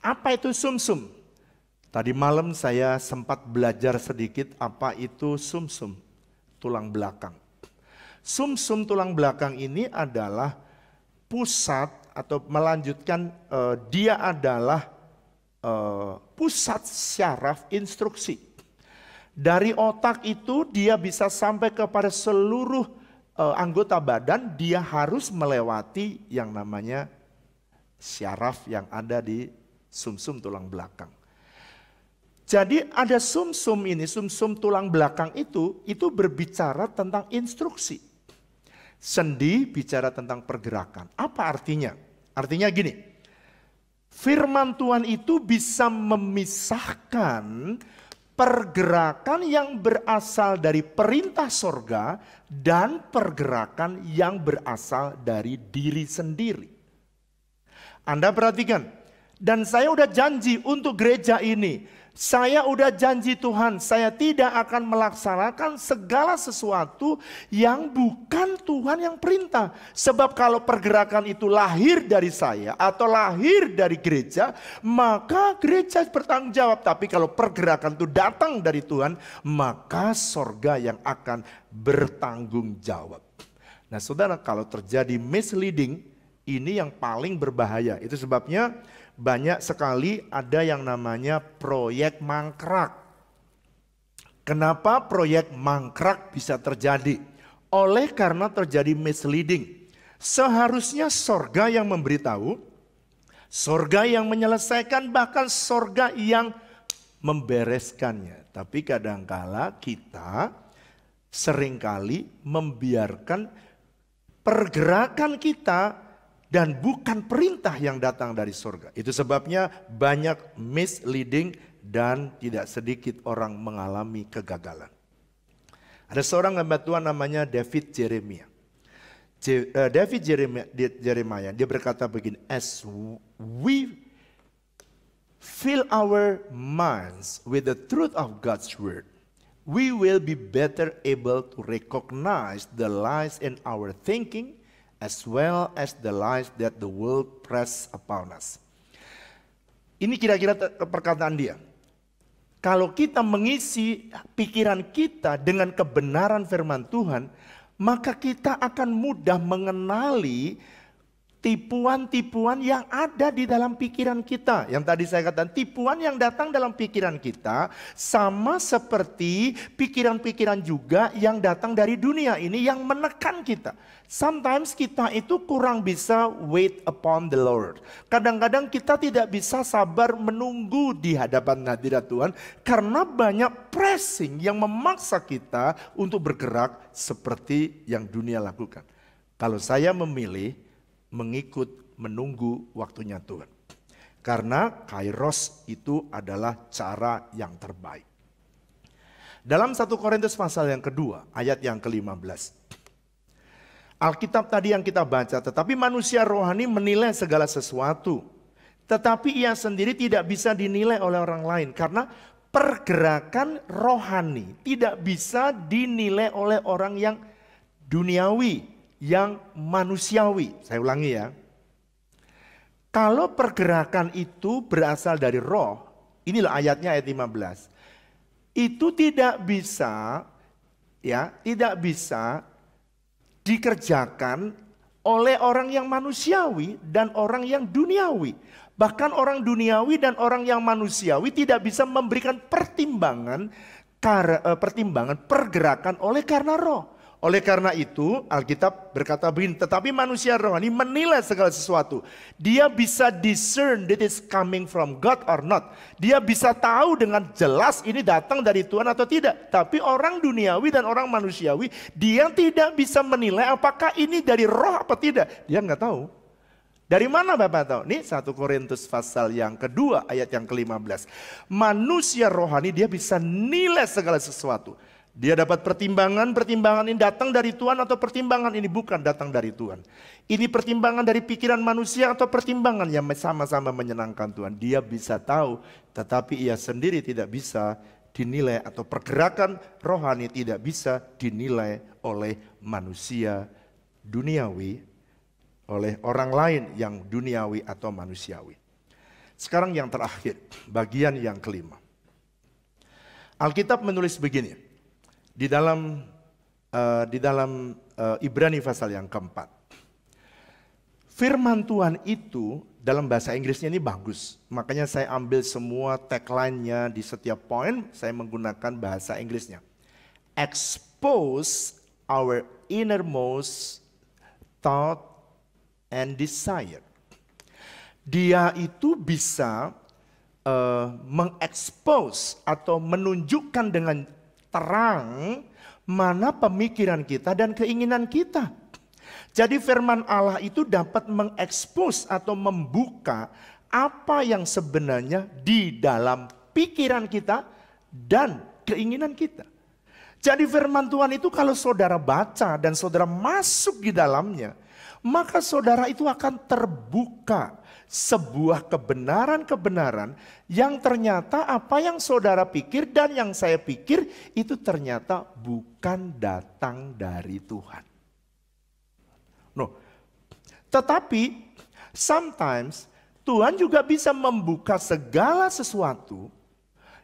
Apa itu sumsum? Tadi malam saya sempat belajar sedikit apa itu sumsum, tulang belakang. Sumsum tulang belakang ini adalah pusat atau melanjutkan dia adalah pusat syaraf instruksi. Dari otak itu dia bisa sampai kepada seluruh anggota badan, dia harus melewati yang namanya syaraf yang ada di sumsum tulang belakang. Jadi ada sumsum ini, sumsum tulang belakang itu berbicara tentang instruksi. Sendi bicara tentang pergerakan. Apa artinya? Artinya gini, firman Tuhan itu bisa memisahkan pergerakan yang berasal dari perintah sorga dan pergerakan yang berasal dari diri sendiri. Anda perhatikan, dan saya udah janji untuk gereja ini, Saya udah janji Tuhan, saya tidak akan melaksanakan segala sesuatu yang bukan Tuhan yang perintah. Sebab kalau pergerakan itu lahir dari saya atau lahir dari gereja, maka gereja bertanggung jawab. Tapi kalau pergerakan itu datang dari Tuhan, maka sorga yang akan bertanggung jawab. Nah saudara, kalau terjadi misleading, ini yang paling berbahaya. Itu sebabnya banyak sekali ada yang namanya proyek mangkrak. Kenapa proyek mangkrak bisa terjadi? Oleh karena terjadi misleading. Seharusnya sorga yang memberitahu, sorga yang menyelesaikan, bahkan sorga yang membereskannya. Tapi kadangkala kita seringkali membiarkan pergerakan kita dan bukan perintah yang datang dari surga. Itu sebabnya banyak misleading dan tidak sedikit orang mengalami kegagalan. Ada seorang hamba Tuhan namanya David Jeremiah. David Jeremiah, dia berkata begini, as we fill our minds with the truth of God's word, we will be better able to recognize the lies in our thinking as well as the lies that the world press upon us. Ini kira-kira perkataan dia. Kalau kita mengisi pikiran kita dengan kebenaran firman Tuhan, maka kita akan mudah mengenali tipuan-tipuan yang ada di dalam pikiran kita. Yang tadi saya katakan, tipuan yang datang dalam pikiran kita sama seperti pikiran-pikiran juga yang datang dari dunia ini yang menekan kita. Sometimes kita itu kurang bisa wait upon the Lord. Kadang-kadang kita tidak bisa sabar menunggu di hadapan hadirat Tuhan karena banyak pressing yang memaksa kita untuk bergerak seperti yang dunia lakukan. Kalau saya memilih mengikut menunggu waktunya Tuhan. Karena kairos itu adalah cara yang terbaik. Dalam 1 Korintus pasal yang kedua, ayat yang ke-15. Alkitab tadi yang kita baca, tetapi manusia rohani menilai segala sesuatu. Tetapi ia sendiri tidak bisa dinilai oleh orang lain. Karena pergerakan rohani tidak bisa dinilai oleh orang yang duniawi, yang manusiawi. Saya ulangi ya. Kalau pergerakan itu berasal dari roh, inilah ayatnya ayat 15. Itu tidak bisa dikerjakan oleh orang yang manusiawi dan orang yang duniawi. Bahkan orang duniawi dan orang yang manusiawi tidak bisa memberikan pertimbangan pergerakan oleh karena roh. Oleh karena itu Alkitab berkata begini, tetapi manusia rohani menilai segala sesuatu. Dia bisa discern that is coming from God or not. Dia bisa tahu dengan jelas ini datang dari Tuhan atau tidak. Tapi orang duniawi dan orang manusiawi, dia tidak bisa menilai apakah ini dari roh atau tidak. Dia nggak tahu. Dari mana Bapak tahu? Ini 1 Korintus pasal yang kedua ayat yang ke-15. Manusia rohani dia bisa nilai segala sesuatu. Dia dapat pertimbangan ini datang dari Tuhan atau pertimbangan ini bukan datang dari Tuhan. Ini pertimbangan dari pikiran manusia atau pertimbangan yang sama-sama menyenangkan Tuhan. Dia bisa tahu, tetapi ia sendiri tidak bisa dinilai atau pergerakan rohani tidak bisa dinilai oleh manusia duniawi, oleh orang lain yang duniawi atau manusiawi. Sekarang yang terakhir, bagian yang kelima. Alkitab menulis begini. Di dalam Ibrani pasal yang keempat. Firman Tuhan itu dalam bahasa Inggrisnya ini bagus. Makanya saya ambil semua tagline-nya di setiap poin, saya menggunakan bahasa Inggrisnya. Expose our innermost thought and desire. Dia itu bisa mengekspos atau menunjukkan dengan terang mana pemikiran kita dan keinginan kita. Jadi firman Allah itu dapat mengekspos atau membuka apa yang sebenarnya di dalam pikiran kita dan keinginan kita. Jadi firman Tuhan itu kalau saudara baca dan saudara masuk di dalamnya, maka saudara itu akan terbuka sebuah kebenaran-kebenaran yang ternyata apa yang saudara pikir dan yang saya pikir itu ternyata bukan datang dari Tuhan. No. Tetapi sometimes Tuhan juga bisa membuka segala sesuatu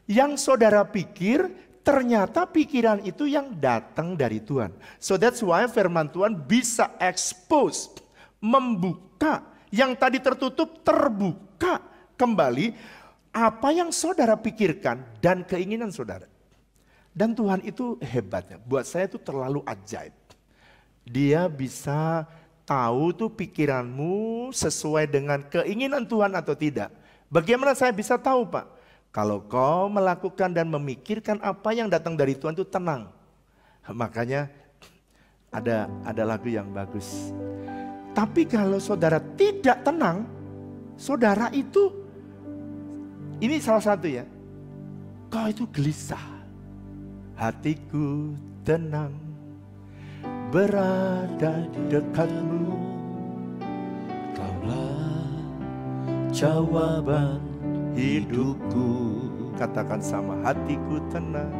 yang saudara pikir ternyata pikiran itu yang datang dari Tuhan. So that's why firman Tuhan bisa expose, membuka yang tadi tertutup terbuka kembali apa yang saudara pikirkan dan keinginan saudara. Dan Tuhan itu hebatnya, buat saya itu terlalu ajaib. Dia bisa tahu tuh pikiranmu sesuai dengan keinginan Tuhan atau tidak. Bagaimana saya bisa tahu, Pak? Kalau kau melakukan dan memikirkan apa yang datang dari Tuhan itu tenang. Makanya ada lagu yang bagus. Tapi kalau saudara tidak tenang, saudara itu, ini salah satu ya, kau itu gelisah. Hatiku tenang, berada di dekatmu. Kaulah jawaban hidupku. Katakan sama, hatiku tenang,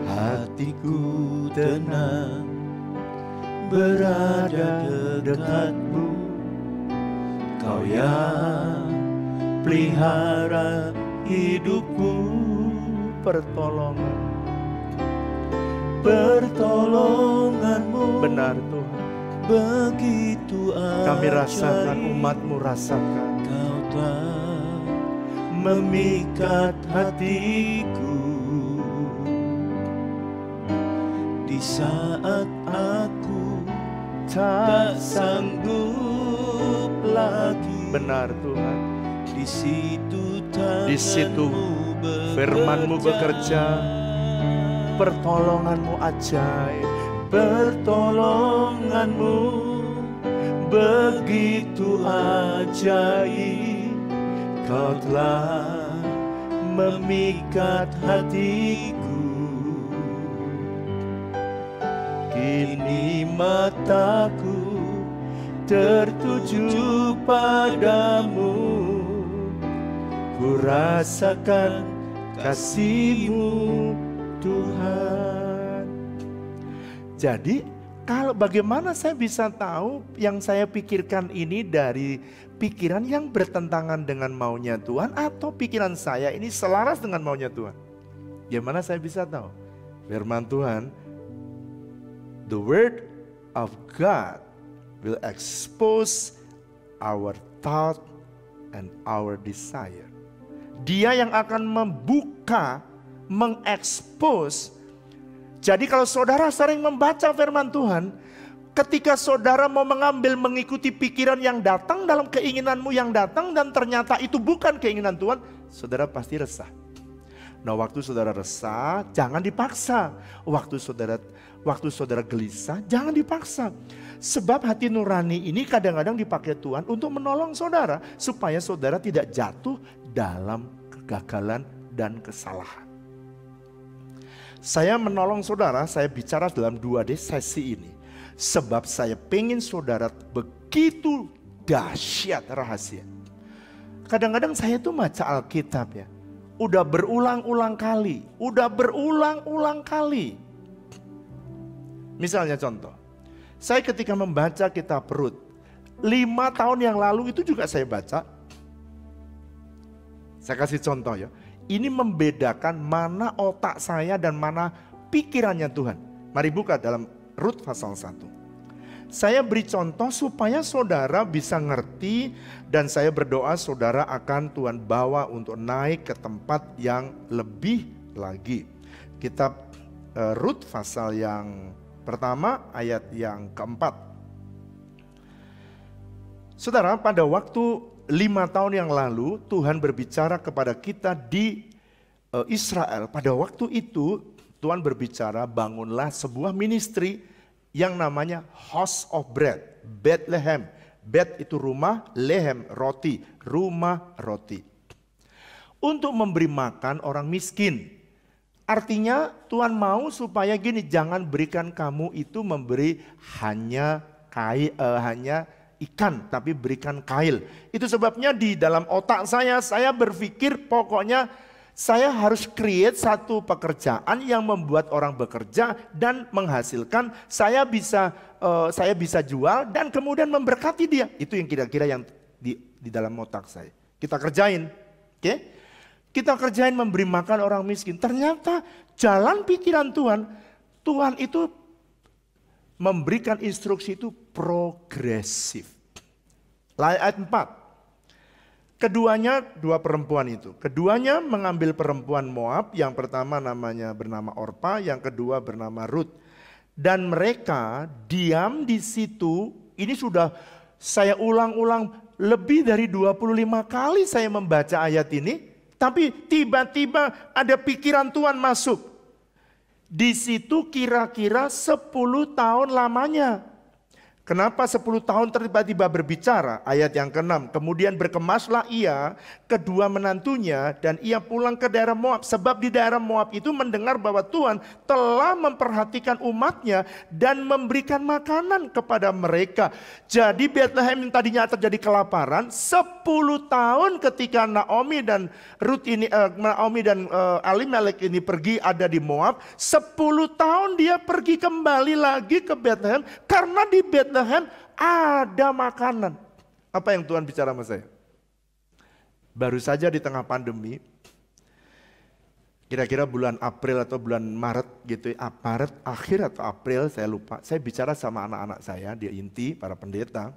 hatiku tenang, berada dekatmu. Kau yang pelihara hidupku. Pertolonganmu benar Tuhan, begitu kami rasakan, umatmu rasakan. Kau telah memikat hatiku di saat aku tak sanggup lagi. Benar Tuhan, di situ firman-Mu bekerja, pertolongan-Mu ajaib, pertolongan-Mu begitu ajaib. Kau telah memikat hatiku, kini mataku tertuju padamu. Ku rasakan kasih-Mu Tuhan. Jadi kalau bagaimana saya bisa tahu yang saya pikirkan ini dari pikiran yang bertentangan dengan maunya Tuhan atau pikiran saya ini selaras dengan maunya Tuhan? Gimana saya bisa tahu? Firman Tuhan, the word of God will expose our thought and our desire. Dia yang akan membuka, mengekspos. Jadi kalau saudara sering membaca firman Tuhan, ketika saudara mau mengambil mengikuti pikiran yang datang dalam keinginanmu yang datang dan ternyata itu bukan keinginan Tuhan, saudara pasti resah. Nah, waktu saudara resah, jangan dipaksa. Waktu saudara gelisah, jangan dipaksa. Sebab hati nurani ini kadang-kadang dipakai Tuhan untuk menolong saudara supaya saudara tidak jatuh dalam kegagalan dan kesalahan. Saya menolong saudara, saya bicara dalam 2D sesi ini. Sebab saya pengen saudara begitu dahsyat rahasia. Kadang-kadang saya tuh baca Alkitab ya. Udah berulang-ulang kali. Misalnya contoh. Saya ketika membaca kitab Rut. 5 tahun yang lalu itu juga saya baca. Saya kasih contoh ya. Ini membedakan mana otak saya dan mana pikirannya Tuhan. Mari buka dalam Rut pasal 1. Saya beri contoh supaya saudara bisa ngerti dan saya berdoa saudara akan Tuhan bawa untuk naik ke tempat yang lebih lagi. Kitab Rut pasal yang pertama ayat yang keempat. Saudara, pada waktu 5 tahun yang lalu Tuhan berbicara kepada kita di Israel. Pada waktu itu Tuhan berbicara bangunlah sebuah ministry yang namanya House of Bread, Bethlehem. Bet itu rumah, lehem roti, rumah roti. Untuk memberi makan orang miskin. Artinya Tuhan mau supaya gini, jangan berikan kamu itu memberi hanya ikan, tapi berikan kail. Itu sebabnya di dalam otak saya berpikir pokoknya saya harus create satu pekerjaan yang membuat orang bekerja dan menghasilkan. Saya bisa jual dan kemudian memberkati dia. Itu yang kira-kira yang di dalam otak saya. Kita kerjain, oke? Kita kerjain memberi makan orang miskin. Ternyata jalan pikiran Tuhan itu memberikan instruksi itu progresif. Ayat 4. Keduanya dua perempuan itu. Keduanya mengambil perempuan Moab. Yang pertama bernama Orpa, yang kedua bernama Ruth. Dan mereka diam di situ. Ini sudah saya ulang-ulang lebih dari 25 kali saya membaca ayat ini. Tapi tiba-tiba ada pikiran Tuhan masuk. Di situ kira-kira 10 tahun lamanya. Kenapa 10 tahun tiba-tiba berbicara? Ayat yang ke-6. Kemudian berkemaslah ia, kedua menantunya, dan ia pulang ke daerah Moab. Sebab di daerah Moab itu mendengar bahwa Tuhan telah memperhatikan umatnya dan memberikan makanan kepada mereka. Jadi Bethlehem yang tadinya terjadi kelaparan, 10 tahun ketika Naomi dan Elimelek ini pergi ada di Moab, 10 tahun dia pergi kembali lagi ke Bethlehem karena di Bethlehem ada makanan. Apa yang Tuhan bicara sama saya? Baru saja di tengah pandemi, kira-kira bulan April atau bulan Maret gitu, Maret akhir atau April saya lupa. Saya bicara sama anak-anak saya, dia inti, para pendeta.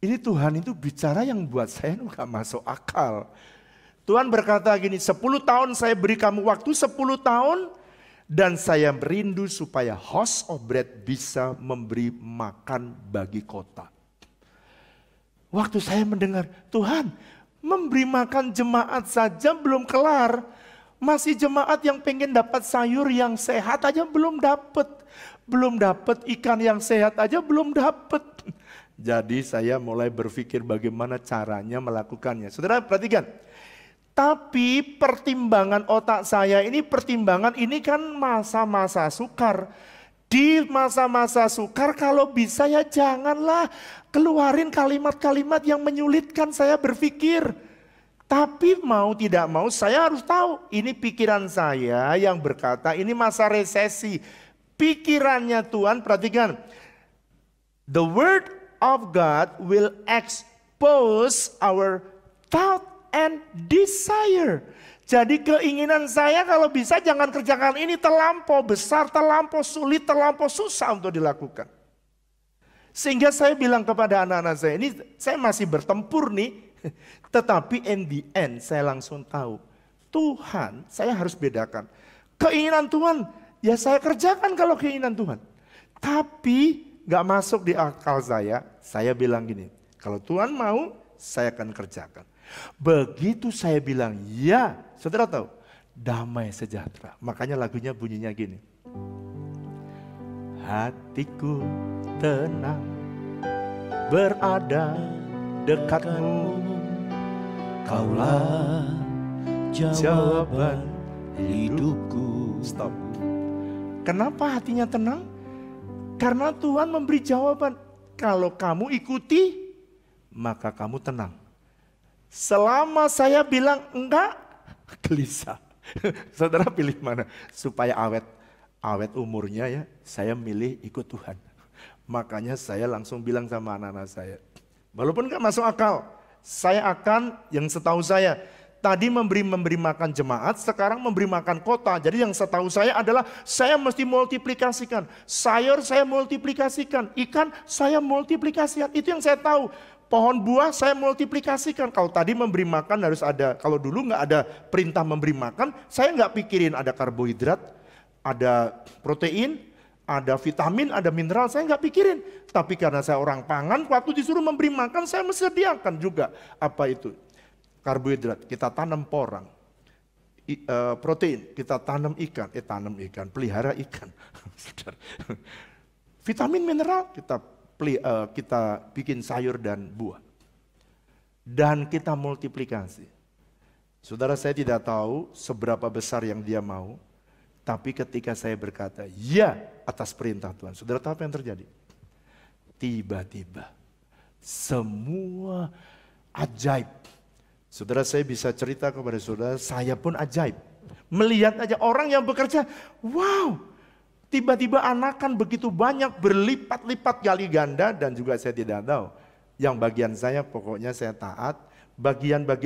Ini Tuhan itu bicara yang buat saya gak masuk akal. Tuhan berkata gini, 10 tahun saya beri kamu waktu, 10 tahun. Dan saya merindu supaya House of Bread bisa memberi makan bagi kota. Waktu saya mendengar, Tuhan memberi makan jemaat saja belum kelar. Masih jemaat yang pengen dapat sayur yang sehat aja belum dapat. Belum dapat ikan yang sehat aja belum dapat. Jadi saya mulai berpikir bagaimana caranya melakukannya. Saudara perhatikan. Tapi pertimbangan otak saya ini kan masa-masa sukar. Di masa-masa sukar kalau bisa ya janganlah keluarin kalimat-kalimat yang menyulitkan saya berpikir. Tapi mau tidak mau saya harus tahu ini pikiran saya yang berkata ini masa resesi. Pikirannya Tuhan perhatikan. The word of God will expose our thought and desire. Jadi keinginan saya kalau bisa jangan kerjakan ini terlampau besar, terlampau sulit, terlampau susah untuk dilakukan. Sehingga saya bilang kepada anak-anak saya, ini saya masih bertempur nih. Tetapi in the end saya langsung tahu. Tuhan, saya harus bedakan. Keinginan Tuhan, ya saya kerjakan kalau keinginan Tuhan. Tapi gak masuk di akal saya bilang gini. Kalau Tuhan mau, saya akan kerjakan. Begitu saya bilang ya, saudara tahu, damai sejahtera. Makanya lagunya bunyinya gini. Hatiku tenang berada dekatmu. Kaulah jawaban hidupku. Stop. Kenapa hatinya tenang? Karena Tuhan memberi jawaban. Kalau kamu ikuti, maka kamu tenang. Selama saya bilang enggak, gelisah. Saudara pilih mana? Supaya awet umurnya ya, saya milih ikut Tuhan. Makanya saya langsung bilang sama anak-anak saya. Walaupun enggak masuk akal, saya akan yang setahu saya. Tadi memberi makan jemaat, sekarang memberi makan kota. Jadi yang setahu saya adalah saya mesti multiplikasikan. Sayur saya multiplikasikan, ikan saya multiplikasikan. Itu yang saya tahu. Pohon buah saya multiplikasikan. Kalau tadi memberi makan harus ada, kalau dulu nggak ada perintah memberi makan, saya nggak pikirin ada karbohidrat, ada protein, ada vitamin, ada mineral, saya nggak pikirin. Tapi karena saya orang pangan, waktu disuruh memberi makan saya mesti sediakan juga. Apa itu? Karbohidrat, kita tanam porang. Protein, kita tanam ikan, pelihara ikan. Vitamin, mineral, kita bikin sayur dan buah. Dan kita multiplikasi. Saudara, saya tidak tahu seberapa besar yang dia mau, tapi ketika saya berkata ya atas perintah Tuhan, saudara tahu apa yang terjadi? Tiba-tiba semua ajaib. Saudara, saya bisa cerita kepada saudara, saya pun ajaib. Melihat aja orang yang bekerja, wow, tiba-tiba anakan begitu banyak, berlipat-lipat kali ganda, dan juga saya tidak tahu. Yang bagian saya pokoknya saya taat,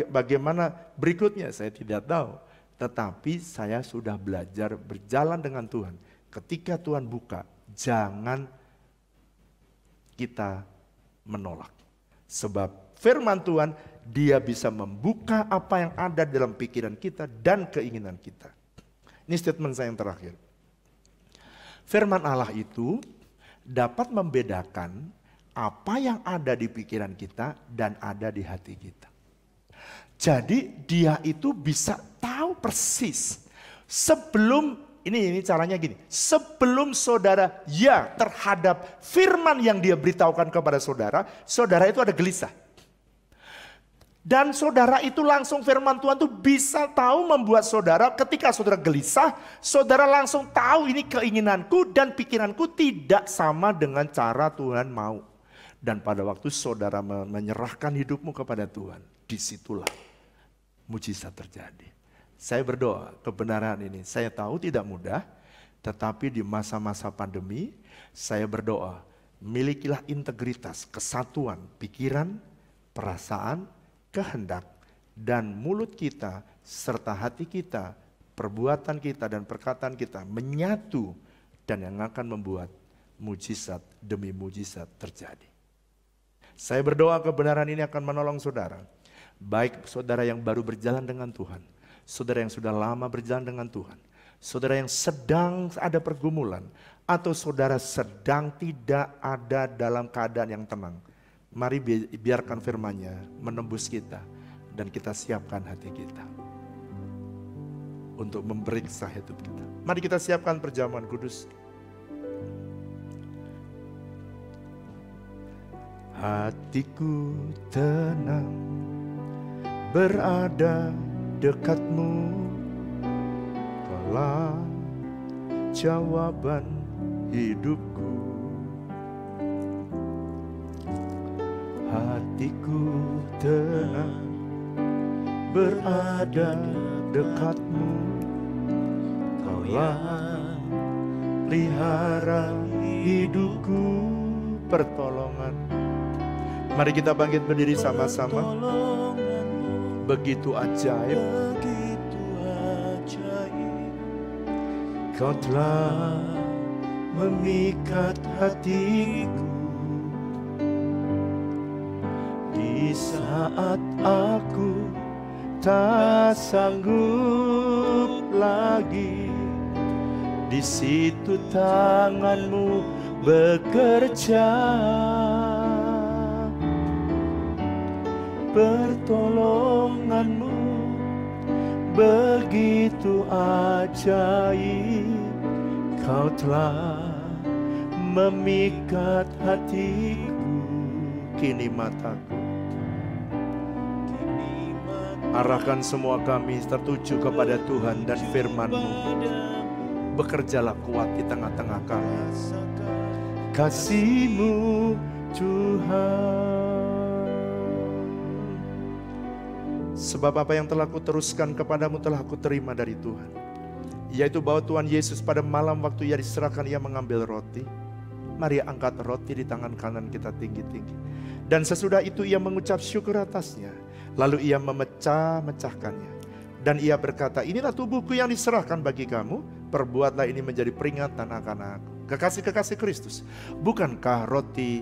bagaimana berikutnya saya tidak tahu. Tetapi saya sudah belajar berjalan dengan Tuhan. Ketika Tuhan buka, jangan kita menolak. Sebab firman Tuhan, dia bisa membuka apa yang ada dalam pikiran kita dan keinginan kita. Ini statement saya yang terakhir. Firman Allah itu dapat membedakan apa yang ada di pikiran kita dan ada di hati kita. Jadi dia itu bisa tahu persis sebelum, ini caranya gini, sebelum saudara ya terhadap firman yang dia beritahukan kepada saudara, saudara itu ada gelisah. Dan saudara itu langsung firman Tuhan itu bisa tahu membuat saudara ketika saudara gelisah, saudara langsung tahu ini keinginanku dan pikiranku tidak sama dengan cara Tuhan mau. Dan pada waktu saudara menyerahkan hidupmu kepada Tuhan, disitulah mujizat terjadi. Saya berdoa kebenaran ini, saya tahu tidak mudah, tetapi di masa-masa pandemi, saya berdoa, milikilah integritas, kesatuan, pikiran, perasaan, kehendak, dan mulut kita, serta hati kita, perbuatan kita dan perkataan kita menyatu, dan yang akan membuat mujizat demi mujizat terjadi. Saya berdoa kebenaran ini akan menolong saudara. Baik saudara yang baru berjalan dengan Tuhan, saudara yang sudah lama berjalan dengan Tuhan, saudara yang sedang ada pergumulan, atau saudara sedang tidak ada dalam keadaan yang tenang. Mari biarkan firman-Nya menembus kita dan kita siapkan hati kita untuk memeriksa hidup kita. Mari kita siapkan perjamuan kudus. Hatiku tenang berada dekatmu, Kaulah jawaban hidupku. Hatiku tenang berada dekatmu, Kaulah pelihara hidupku. Pertolongan. Mari kita bangkit berdiri sama-sama. Begitu ajaib, Kau telah memikat hatiku. Di saat aku tak sanggup lagi, di situ tanganmu bekerja. Pertolonganmu begitu ajaib, Kau telah memikat hatiku. Kini mataku, arahkan semua kami tertuju kepada Tuhan dan firman-Mu. Bekerjalah kuat di tengah-tengah kami. Kasih-Mu Tuhan. Sebab apa yang telah kuteruskan kepadamu telah kuterima dari Tuhan, yaitu bahwa Tuhan Yesus pada malam waktu Ia diserahkan, Ia mengambil roti. Mari angkat roti di tangan kanan kita tinggi-tinggi. Dan sesudah itu Ia mengucap syukur atasnya, lalu Ia memecah-mecahkannya. Dan Ia berkata, inilah tubuhku yang diserahkan bagi kamu, perbuatlah ini menjadi peringatan akan aku. Kekasih-kekasih Kristus, bukankah roti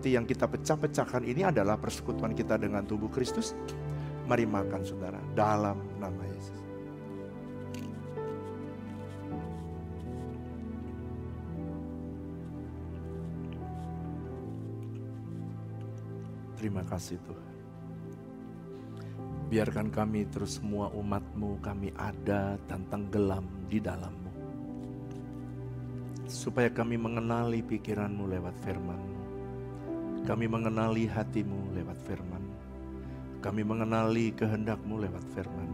yang kita pecah-pecahkan ini adalah persekutuan kita dengan tubuh Kristus? Mari makan saudara, dalam nama Yesus. Terima kasih Tuhan. Biarkan kami terus semua umat-Mu, kami ada dan tenggelam di dalam-Mu. Supaya kami mengenali pikiran-Mu lewat firman-Mu. Kami mengenali hati-Mu lewat firman. Kami mengenali kehendak-Mu lewat firman.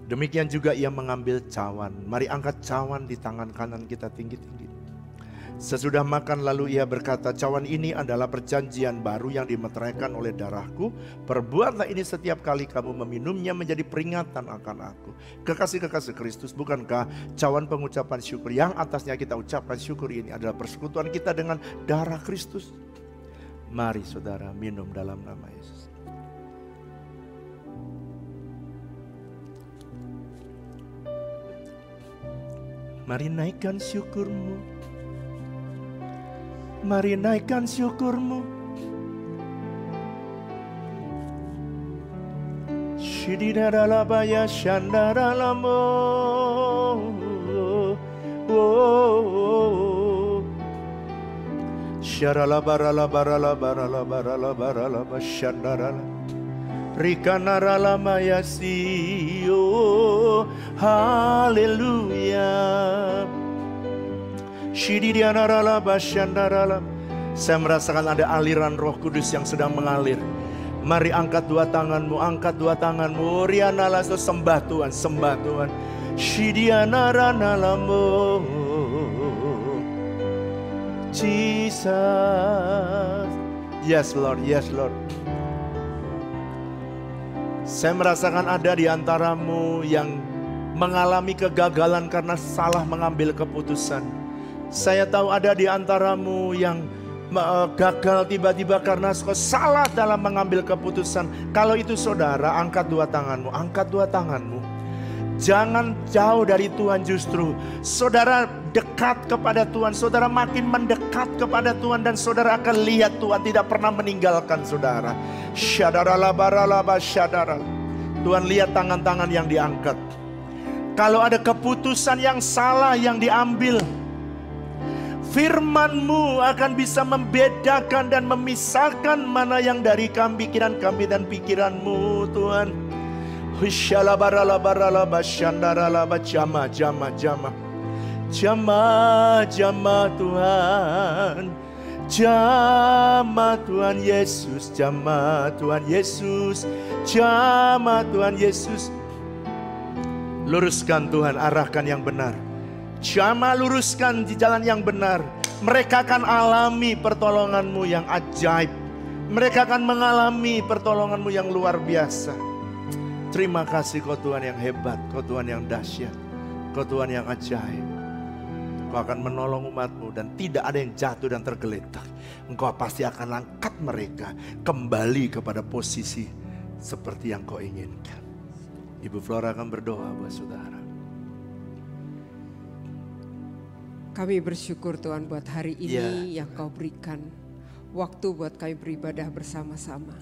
Demikian juga Ia mengambil cawan. Mari angkat cawan di tangan kanan kita tinggi-tinggi. Sesudah makan lalu Ia berkata, cawan ini adalah perjanjian baru yang dimeteraikan oleh darahku. Perbuatlah ini setiap kali kamu meminumnya menjadi peringatan akan aku. Kekasih-kekasih Kristus, bukankah cawan pengucapan syukur yang atasnya kita ucapkan syukur ini adalah persekutuan kita dengan darah Kristus? Mari saudara minum dalam nama Yesus. Mari naikkan syukur-Mu. Mari naikkan syukur-Mu. Shididadalabaya shandaralamo. Sharalabaralabaralabaralabaralabaralaba shandarala. Rikanaralamaya siyo. Haleluya. Saya merasakan ada aliran Roh Kudus yang sedang mengalir. Mari angkat dua tanganmu, angkat dua tanganmu. Rianala, sembah Tuhan, sembah Tuhan. Shidianaranalamo. Jesus. Yes Lord, yes Lord. Saya merasakan ada di antaramu yang mengalami kegagalan karena salah mengambil keputusan. Saya tahu ada di antaramu yang gagal tiba-tiba karena salah dalam mengambil keputusan. Kalau itu saudara, angkat dua tanganmu, angkat dua tanganmu. Jangan jauh dari Tuhan, justru saudara dekat kepada Tuhan. Saudara makin mendekat kepada Tuhan dan saudara akan lihat Tuhan tidak pernah meninggalkan saudara. Tuhan lihat tangan-tangan yang diangkat. Kalau ada keputusan yang salah yang diambil, firman-Mu akan bisa membedakan dan memisahkan mana yang dari pikiran kami dan pikiran-Mu, Tuhan. Jama Tuhan. Jama Tuhan Yesus. Jama Tuhan Yesus. Jama Tuhan Yesus. Luruskan Tuhan, arahkan yang benar. Jama, luruskan di jalan yang benar. Mereka akan alami pertolongan-Mu yang ajaib. Mereka akan mengalami pertolongan-Mu yang luar biasa. Terima kasih Kau Tuhan yang hebat, Kau Tuhan yang dahsyat, Kau Tuhan yang ajaib. Kau akan menolong umat-Mu dan tidak ada yang jatuh dan tergeletak. Engkau pasti akan angkat mereka kembali kepada posisi seperti yang Kau inginkan. Ibu Flora akan berdoa buat saudara. Kami bersyukur Tuhan buat hari ini yang Kau berikan waktu buat kami beribadah bersama-sama.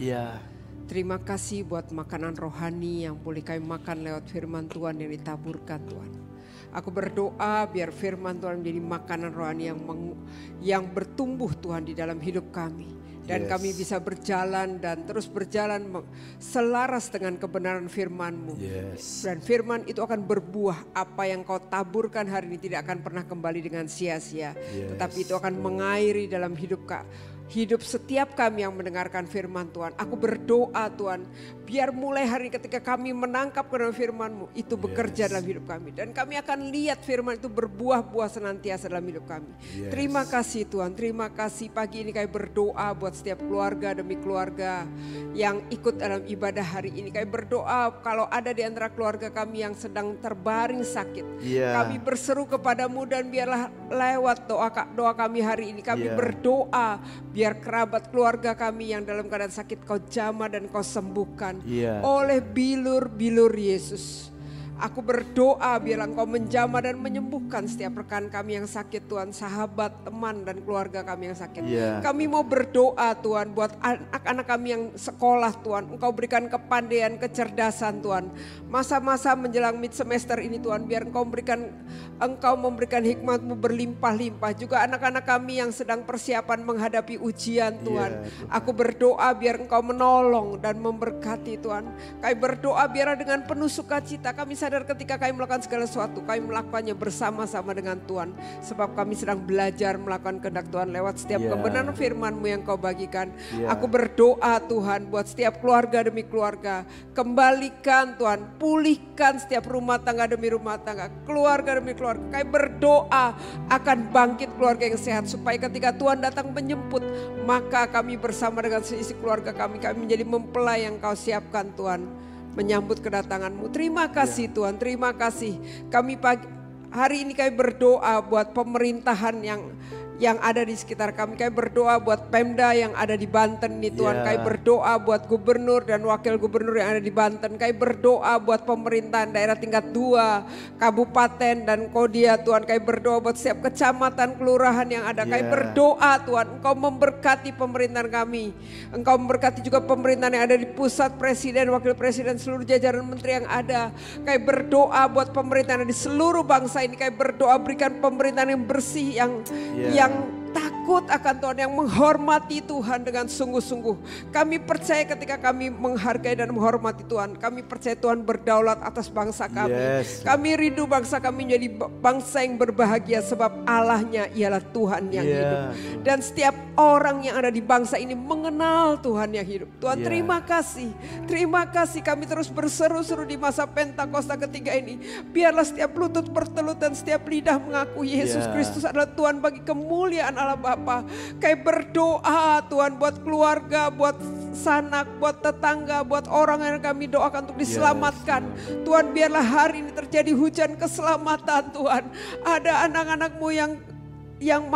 Terima kasih buat makanan rohani yang boleh kami makan lewat firman Tuhan yang ditaburkan Tuhan. Aku berdoa biar firman Tuhan menjadi makanan rohani yang bertumbuh Tuhan di dalam hidup kami. Dan kami bisa berjalan dan terus berjalan selaras dengan kebenaran firman-Mu. Dan firman itu akan berbuah. Apa yang Kau taburkan hari ini tidak akan pernah kembali dengan sia-sia. Tetapi itu akan mengairi dalam hidup setiap kami yang mendengarkan firman Tuhan. Aku berdoa Tuhan, biar mulai hari ketika kami menangkap kebenaran firman-Mu, itu bekerja dalam hidup kami. Dan kami akan lihat firman itu berbuah-buah senantiasa dalam hidup kami. Terima kasih Tuhan, terima kasih. Pagi ini kami berdoa buat setiap keluarga demi keluarga yang ikut dalam ibadah hari ini. Kami berdoa kalau ada di antara keluarga kami yang sedang terbaring sakit. Kami berseru kepadamu dan biarlah lewat doa kami hari ini. Kami berdoa biar kerabat keluarga kami yang dalam keadaan sakit Kau jamah dan Kau sembuhkan oleh bilur-bilur Yesus. Aku berdoa biar Engkau menjamah dan menyembuhkan setiap rekan kami yang sakit Tuhan, sahabat, teman dan keluarga kami yang sakit. Kami mau berdoa Tuhan buat anak-anak kami yang sekolah Tuhan. Engkau berikan kepandaian, kecerdasan Tuhan. Masa-masa menjelang mid semester ini Tuhan, biar Engkau memberikan hikmat-Mu berlimpah-limpah. Juga anak-anak kami yang sedang persiapan menghadapi ujian Tuhan. Aku berdoa biar Engkau menolong dan memberkati Tuhan. Kami berdoa biar dengan penuh sukacita kami sadar ketika kami melakukan segala sesuatu, kami melakukannya bersama-sama dengan Tuhan. Sebab kami sedang belajar melakukan kehendak Tuhan lewat setiap kebenaran firman-Mu yang Kau bagikan. Aku berdoa Tuhan buat setiap keluarga demi keluarga. Kembalikan Tuhan, pulihkan setiap rumah tangga demi rumah tangga, keluarga demi keluarga. Kami berdoa akan bangkit keluarga yang sehat. Supaya ketika Tuhan datang menjemput, maka kami bersama dengan seisi keluarga kami menjadi mempelai yang Kau siapkan Tuhan. Menyambut kedatangan-Mu. Terima kasih Tuhan, terima kasih. Hari ini kami berdoa buat pemerintahan yang ada di sekitar kami. Kami berdoa buat Pemda yang ada di Banten nih Tuhan. Kami berdoa buat gubernur dan wakil gubernur yang ada di Banten. Kami berdoa buat pemerintahan daerah tingkat 2, kabupaten dan kodia Tuhan. Kami berdoa buat setiap kecamatan, kelurahan yang ada. Kami berdoa Tuhan, Engkau memberkati pemerintahan kami. Engkau memberkati juga pemerintahan yang ada di pusat, presiden, wakil presiden, seluruh jajaran menteri yang ada. Kami berdoa buat pemerintahan di seluruh bangsa ini. Kami berdoa berikan pemerintahan yang bersih, yang takut akan Tuhan, yang menghormati Tuhan dengan sungguh-sungguh. Kami percaya ketika kami menghargai dan menghormati Tuhan, kami percaya Tuhan berdaulat atas bangsa kami. Kami rindu bangsa kami menjadi bangsa yang berbahagia sebab Allahnya ialah Tuhan yang hidup. Dan setiap orang yang ada di bangsa ini mengenal Tuhan yang hidup. Tuhan terima kasih kami terus berseru-seru di masa Pentakosta ketiga ini. Biarlah setiap lutut bertelut dan setiap lidah mengaku Yesus Kristus adalah Tuhan bagi kemuliaan Allah Bapa. Kami berdoa Tuhan buat keluarga, buat sanak, buat tetangga, buat orang yang kami doakan untuk diselamatkan. Tuhan biarlah hari ini terjadi hujan keselamatan Tuhan. Ada anak-anak-Mu yang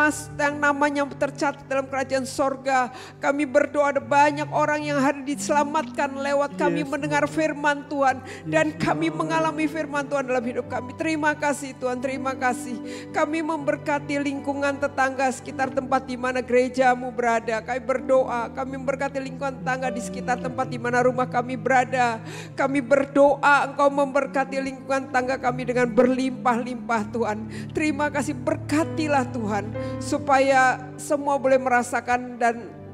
namanya tercatat dalam kerajaan sorga. Kami berdoa ada banyak orang yang hari diselamatkan lewat kami mendengar firman Tuhan. Dan kami mengalami firman Tuhan dalam hidup kami. Terima kasih Tuhan, terima kasih. Kami memberkati lingkungan tetangga sekitar tempat di mana gereja-Mu berada. Kami berdoa, kami memberkati lingkungan tetangga di sekitar tempat di mana rumah kami berada. Kami berdoa Engkau memberkati lingkungan tetangga kami dengan berlimpah-limpah Tuhan. Terima kasih, berkatilah Tuhan. Supaya semua boleh merasakan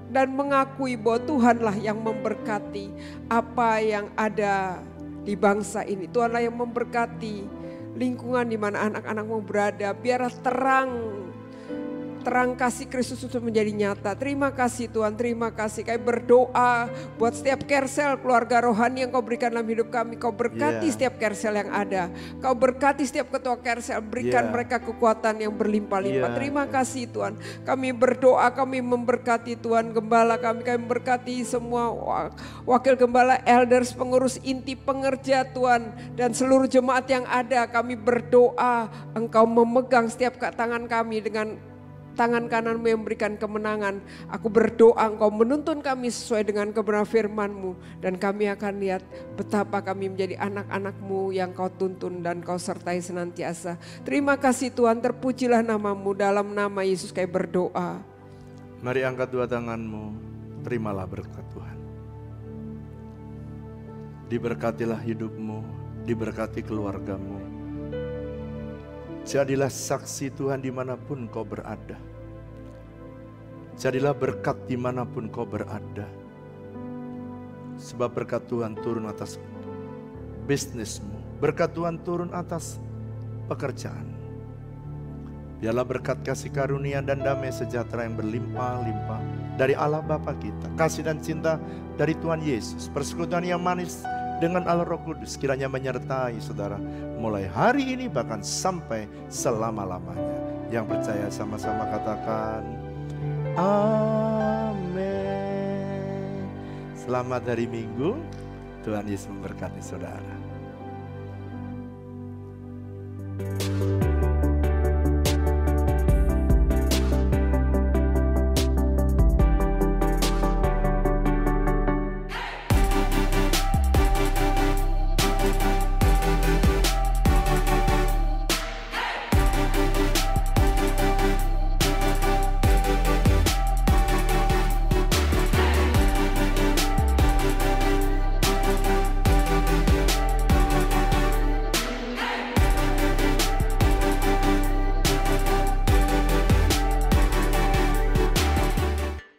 dan mengakui bahwa Tuhanlah yang memberkati apa yang ada di bangsa ini. Tuhanlah yang memberkati lingkungan di mana anak-anak-Mu berada. Biarlah terang kasih Kristus itu menjadi nyata. Terima kasih Tuhan, terima kasih. Kami berdoa buat setiap kersel keluarga rohani yang Kau berikan dalam hidup kami. Kau berkati setiap kersel yang ada. Kau berkati setiap ketua kersel, berikan mereka kekuatan yang berlimpah-limpah. Terima kasih Tuhan. Kami berdoa, kami memberkati Tuhan gembala kami memberkati semua wakil gembala, elders, pengurus inti, pengerja Tuhan, dan seluruh jemaat yang ada. Kami berdoa Engkau memegang setiap tangan kami dengan tangan kanan-Mu yang memberikan kemenangan. Aku berdoa Engkau menuntun kami sesuai dengan kebenaran firman-Mu. Dan kami akan lihat betapa kami menjadi anak-anak-Mu yang Kau tuntun dan Kau sertai senantiasa. Terima kasih Tuhan, terpujilah nama-Mu. Dalam nama Yesus kami berdoa. Mari angkat dua tangan-Mu, terimalah berkat Tuhan. Diberkatilah hidup-Mu, diberkati keluarga-Mu. Jadilah saksi Tuhan dimanapun kau berada. Jadilah berkat dimanapun kau berada. Sebab berkat Tuhan turun atas bisnismu. Berkat Tuhan turun atas pekerjaan. Biarlah berkat kasih karunia dan damai sejahtera yang berlimpah-limpah dari Allah Bapa kita. Kasih dan cinta dari Tuhan Yesus. Persekutuan yang manis dengan Allah Roh Kudus kiranya menyertai saudara mulai hari ini bahkan sampai selama-lamanya. Yang percaya sama-sama katakan amin. Selamat hari Minggu, Tuhan Yesus memberkati saudara.